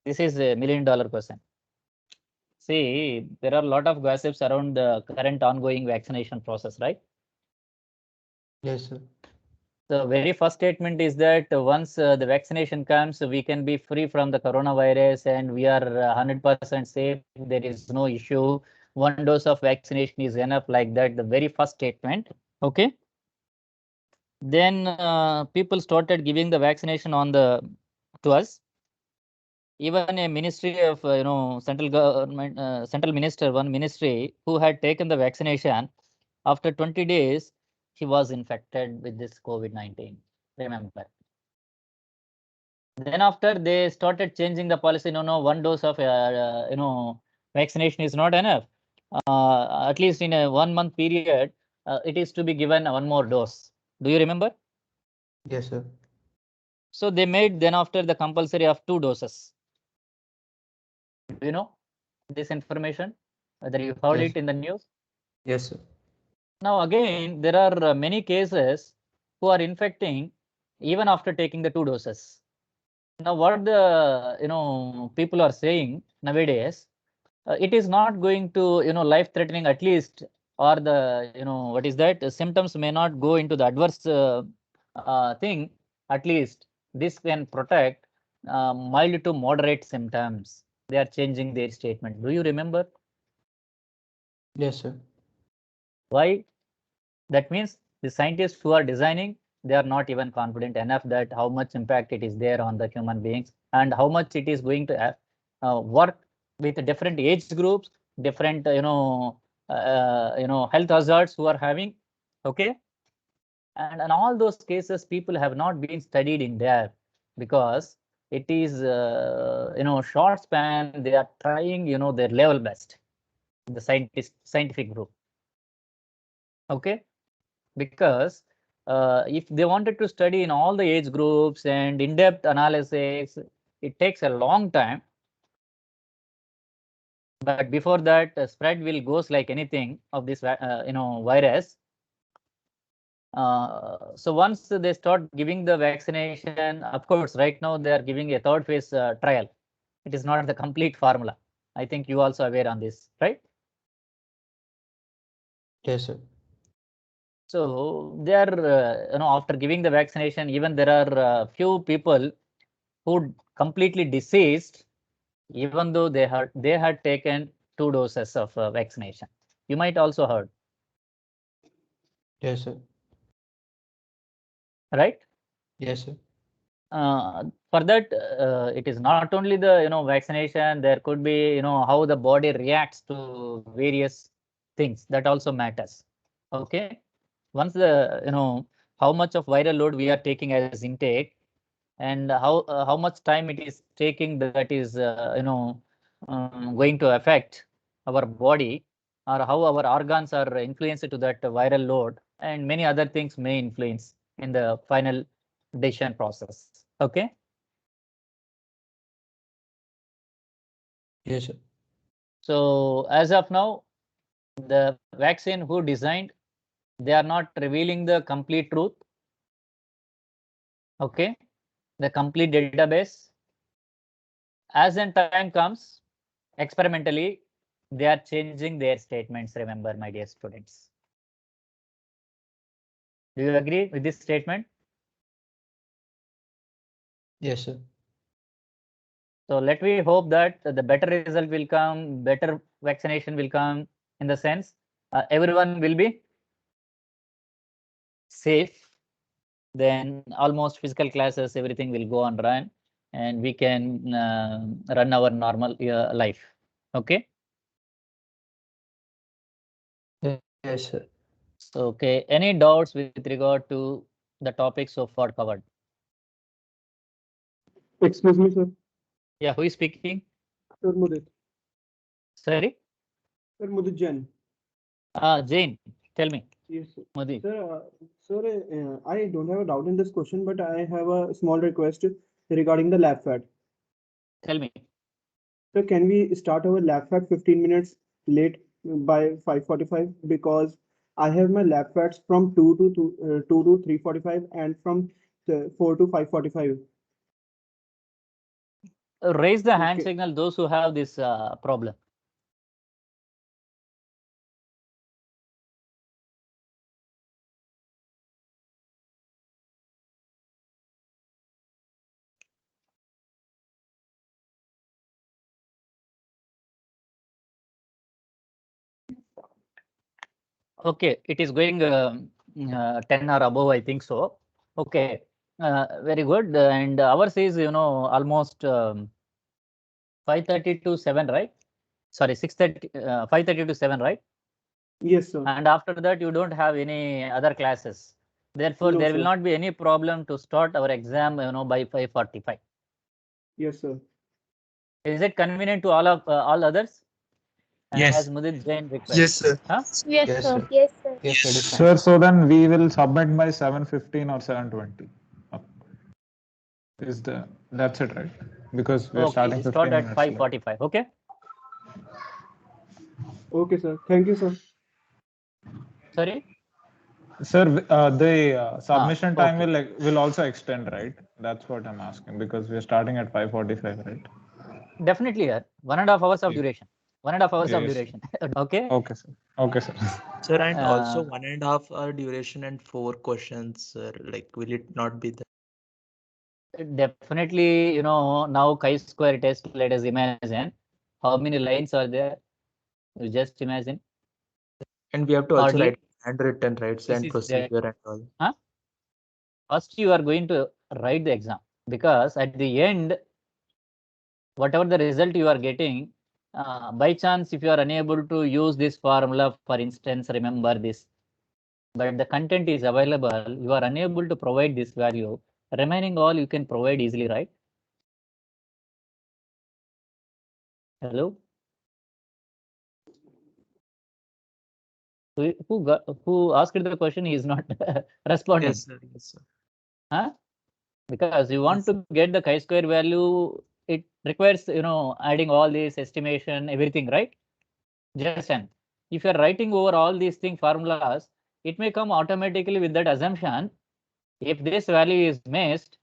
This is a $1 million question. See, there are a lot of gossips around the current ongoing vaccination process, right? Yes, sir. The very first statement is that once the vaccination comes, we can be free from the coronavirus and we are 100% safe. There is no issue. One dose of vaccination is enough, like that. The very first statement. Okay. Then people started giving the vaccination on the to us. Even a ministry of central government, central minister, one ministry who had taken the vaccination, after 20 days, he was infected with this COVID-19. Remember. Then after they started changing the policy, no, one dose of vaccination is not enough. At least in a 1 month period, it is to be given one more dose. Do you remember? Yes, sir. So they made then after the compulsory of 2 doses. Do you know this information? Whether you heard Yes. it in the news? Yes, sir. Now again, there are many cases who are infecting even after taking the 2 doses. Now what the people are saying nowadays, it is not going to life threatening, at least, or the what is that, symptoms may not go into the adverse thing. At least this can protect mild to moderate symptoms. They are changing their statement. Do you remember Yes, sir. why? That means the scientists who are designing, they are not even confident enough that how much impact it is there on the human beings and how much it is going to work with different age groups, different health hazards who are having. Okay. And in all those cases, people have not been studied in depth because it is short span. They are trying their level best, the scientific group. Okay. Because if they wanted to study in all the age groups and in-depth analysis, it takes a long time. But before that, spread will goes like anything of this virus. So once they start giving the vaccination, of course, right now they are giving a third phase trial. It is not the complete formula. I think you also aware on this, right? Yes, sir. So they are, after giving the vaccination, even there are few people who completely deceased, even though they had taken 2 doses of vaccination. You might also heard, Yes, sir. right? Yes, sir. For that, it is not only the vaccination. There could be how the body reacts to various things, that also matters. Okay, once the how much of viral load we are taking as intake, and how much time it is taking, that is going to affect our body, or how our organs are influenced to that viral load, and many other things may influence in the final decision process. Okay. Yes, sir. So as of now, the vaccine who designed, they are not revealing the complete truth. Okay, the complete database. As in time comes, experimentally, they are changing their statements. Remember, my dear students. Do you agree with this statement? Yes, sir. So let me hope that the better result will come, better vaccination will come, in the sense everyone will be safe. Then almost physical classes, everything will go on run, and we can run our normal life. Okay. Yes, sir. So, okay, any doubts with regard to the topic so far covered? Excuse me, sir. Yeah, who is speaking? Sir Mudit. Sorry. Sir Mudit Jain. Jane, tell me. Yes, sir. Modi. Sir, I don't have a doubt in this question, but I have a small request regarding the lab fat. Tell me. So can we start our lab fat 15 minutes late by 5:45? Because I have my lab fats from 2 to 3:45 and from 4 to 5:45. Raise the hand Okay. signal, those who have this problem. Okay, it is going 10 or above, I think so. Okay, very good. And ours is, almost 5:30 to 7, right? Sorry, 6:30, 5:30 to 7, right? Yes, sir. And after that, you don't have any other classes. Therefore, No, there will sir. not be any problem to start our exam, by 5:45. Yes, sir. Is it convenient to all others? Yes. As Mudit Jain request. Yes, sir. Huh? Yes, Yes, sir. sir. Yes, sir. Yes, sir. It is fine. Sir, so then we will submit by 7:15 or 7:20. That's it, right? Because we're Okay, starting we 15 start at minutes late. 5:45. Okay. Okay, sir. Thank you, sir. Sorry. Sir, the submission time okay. will also extend, right? That's what I'm asking, because we're starting at 5:45, right? Definitely, 1.5 hours of Yeah. duration. 1.5 hours of Yes. duration. Okay. Okay, sir. Okay, sir. Sir, and also Uh, 1.5 hour duration and 4 questions, sir. Like, will it not be there? Definitely, now chi-square test, let us imagine how many lines are there. You just imagine. And we have to also Hardly. write handwritten, right? This And is procedure and all. Huh? First, you are going to write the exam, because at the end, whatever the result you are getting, by chance, if you are unable to use this formula, for instance, remember this, but the content is available, you are unable to provide this value, remaining all you can provide easily, right? Hello? Who asked the question is not responding. Yes, sir. Yes, sir. Huh? Because you want Yes. to get the chi-square value, it requires, adding all this estimation, everything, right? Just and if you are writing over all these things, formulas, it may come automatically with that assumption. If this value is missed,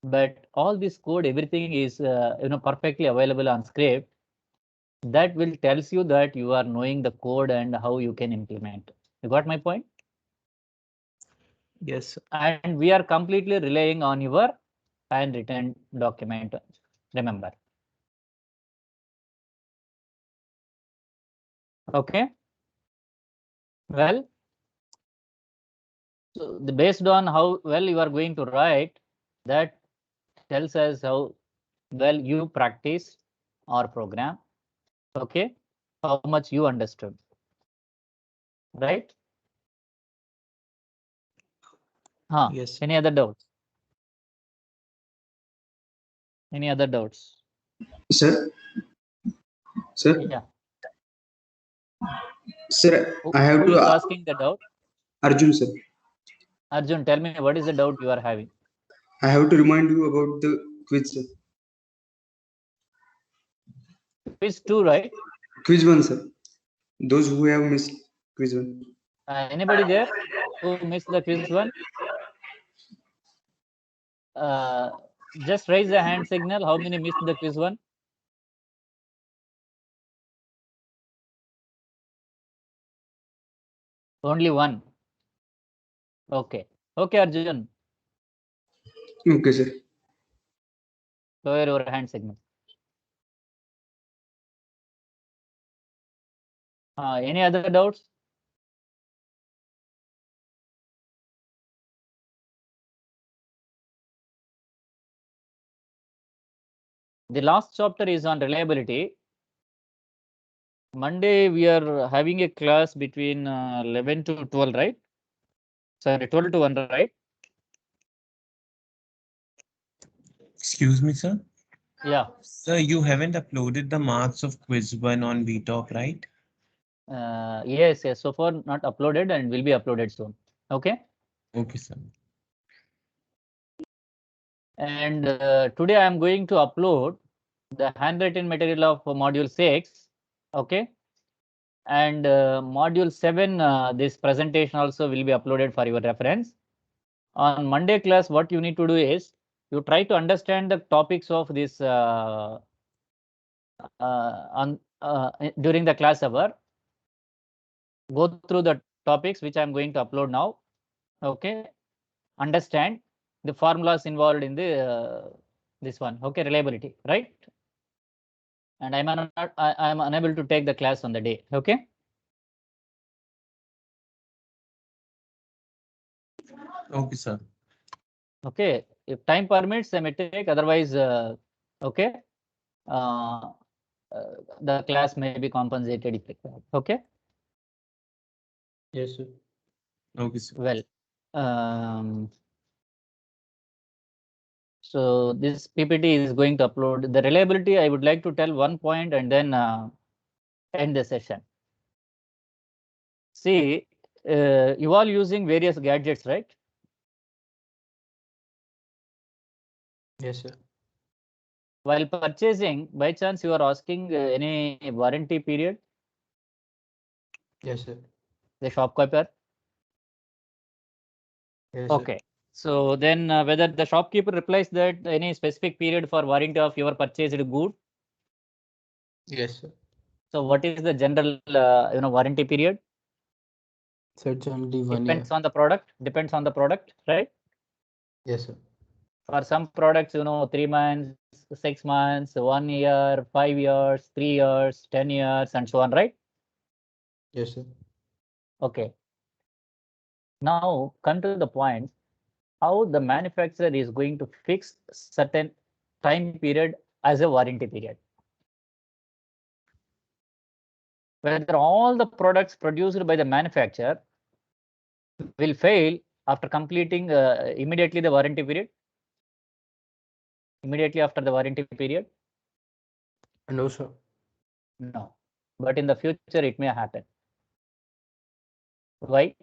but all this code, everything is perfectly available on script, that will tells you that you are knowing the code and how you can implement. You got my point? Yes, sir. And we are completely relying on your handwritten document, remember. Okay. Well, so based on how well you are going to write, that tells us how well you practice or program. Okay, how much you understood, right? Yes. Any other doubts? Any other doubts? Sir, sir, Yeah. sir, Who I have who is to asking the doubt? Arjun, sir. Arjun, tell me what is the doubt you are having? I have to remind you about the quiz, sir. Quiz 2, right? Quiz 1, sir. Those who have missed quiz 1. Anybody there who missed the quiz 1? Just raise the hand signal. How many missed the quiz 1? Only one. Okay. Okay, Arjun. Okay, sir. Lower your hand signal. Any other doubts? The last chapter is on reliability. Monday, we are having a class between 11 to 12, right? Sorry, 12 to 1, right? Excuse me, sir. Yeah. Sir, you haven't uploaded the marks of quiz 1 on VTalk, right? Yes, yes. So far, not uploaded and will be uploaded soon. Okay. Okay, sir. And today I am going to upload the handwritten material of module 6. Okay. And module 7, this presentation also will be uploaded for your reference. On Monday class, what you need to do is you try to understand the topics of this during the class hour. Go through the topics which I'm going to upload now. Okay. Understand the formulas involved in the this one. Okay, reliability, right? And I'm unable to take the class on the day. Okay. Okay, sir. Okay. If time permits, I may take. Otherwise, okay. The class may be compensated if required. Okay. Yes, sir. Okay, sir. Well, so this PPT is going to upload the reliability. I would like to tell one point and then end the session. See, you all using various gadgets, right? Yes, sir. While purchasing, by chance you are asking any warranty period, Yes, sir. the shopkeeper. Yes, sir. Okay. So then whether the shopkeeper replies that any specific period for warranty of your purchased good. Yes, sir. So what is the general warranty period? So it's only 1 year. Depends on the product. Depends on the product, right? Yes, sir. For some products, 3 months, 6 months, 1 year, 5 years, 3 years, 10 years, and so on, right? Yes, sir. Okay. Now come to the point how the manufacturer is going to fix certain time period as a warranty period. Whether all the products produced by the manufacturer will fail after completing immediately the warranty period? Immediately after the warranty period? No, sir. No. But in the future, it may happen. Why?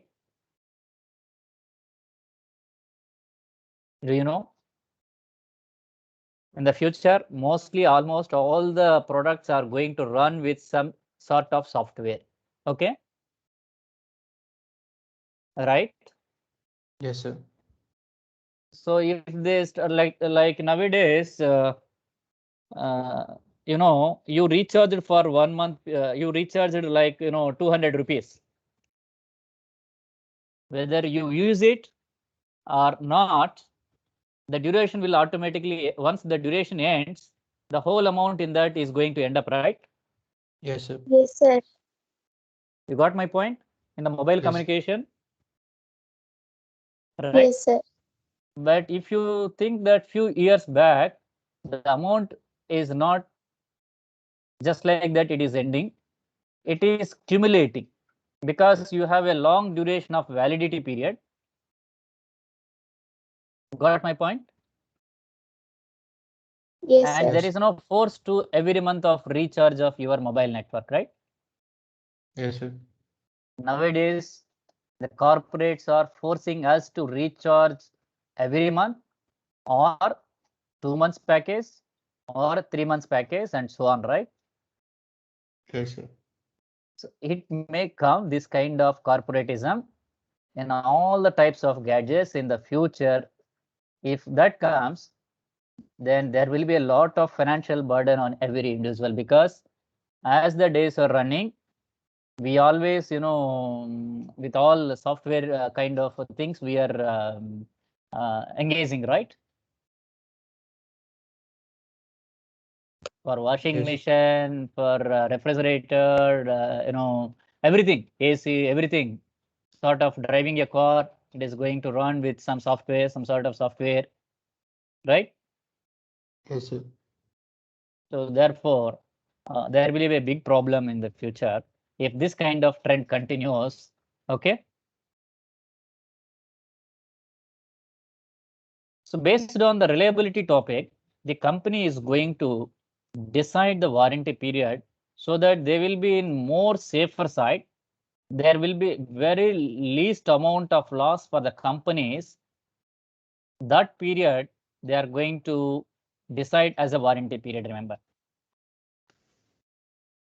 Do you know? In the future, mostly almost all the products are going to run with some sort of software. Okay. right? Yes, sir. So if this like nowadays, you know, you recharged for 1 month, you recharged like 200 rupees. Whether you use it or not, the duration will automatically, once the duration ends, the whole amount in that is going to end up, right? Yes, sir. Yes, sir. You got my point? In the mobile Yes. communication, right? Yes, sir. But if you think that few years back, the amount is not just like that, it is ending. It is accumulating because you have a long duration of validity period. Got my point? Yes, And sir. there is no force to every month of recharge of your mobile network, right? Yes, sir. Nowadays, the corporates are forcing us to recharge every month or 2 months package or 3 months package and so on, right? Yes, sir. So it may come this kind of corporatism in all the types of gadgets in the future. If that comes, then there will be a lot of financial burden on every individual, because as the days are running, we always, with all software kind of things, we are engaging, right? For washing Yes. machine, for refrigerator, everything, AC, everything. Sort of driving a car, it is going to run with some software, some sort of software, right? Yes, sir. So therefore, there will be a big problem in the future if this kind of trend continues. Okay. So based on the reliability topic, the company is going to decide the warranty period so that they will be in more safer side. There will be very least amount of loss for the companies. That period they are going to decide as a warranty period, remember.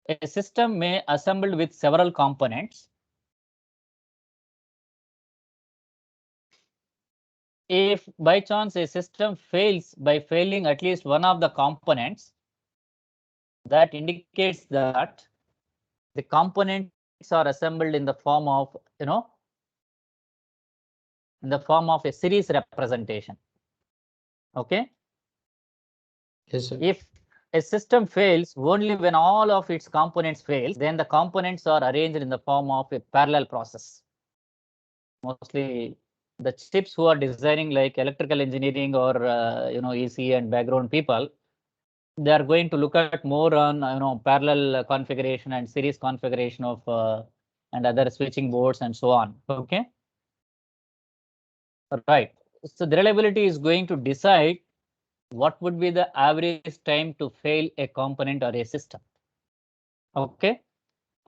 A system may assembled with several components. If by chance a system fails by failing at least one of the components, that indicates that the components are assembled in the form of, in the form of a series representation. Okay. Yes, sir. If a system fails only when all of its components fail, then the components are arranged in the form of a parallel process. Mostly the chips who are designing like electrical engineering or EC and background people, they are going to look at more on parallel configuration and series configuration of and other switching boards and so on. Okay. Right. So the reliability is going to decide what would be the average time to fail a component or a system. Okay.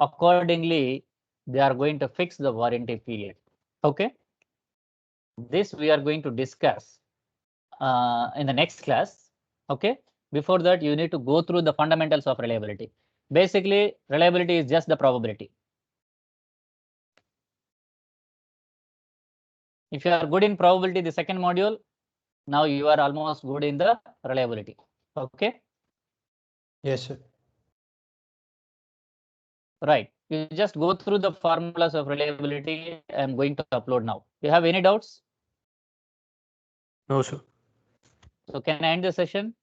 Accordingly, they are going to fix the warranty period. Okay. This we are going to discuss in the next class. Okay. Before that, you need to go through the fundamentals of reliability. Basically, reliability is just the probability. If you are good in probability, the second module, now you are almost good in the reliability. Okay. Yes, sir. Right. You just go through the formulas of reliability. I'm going to upload now. You have any doubts? No, sir. So can I end the session?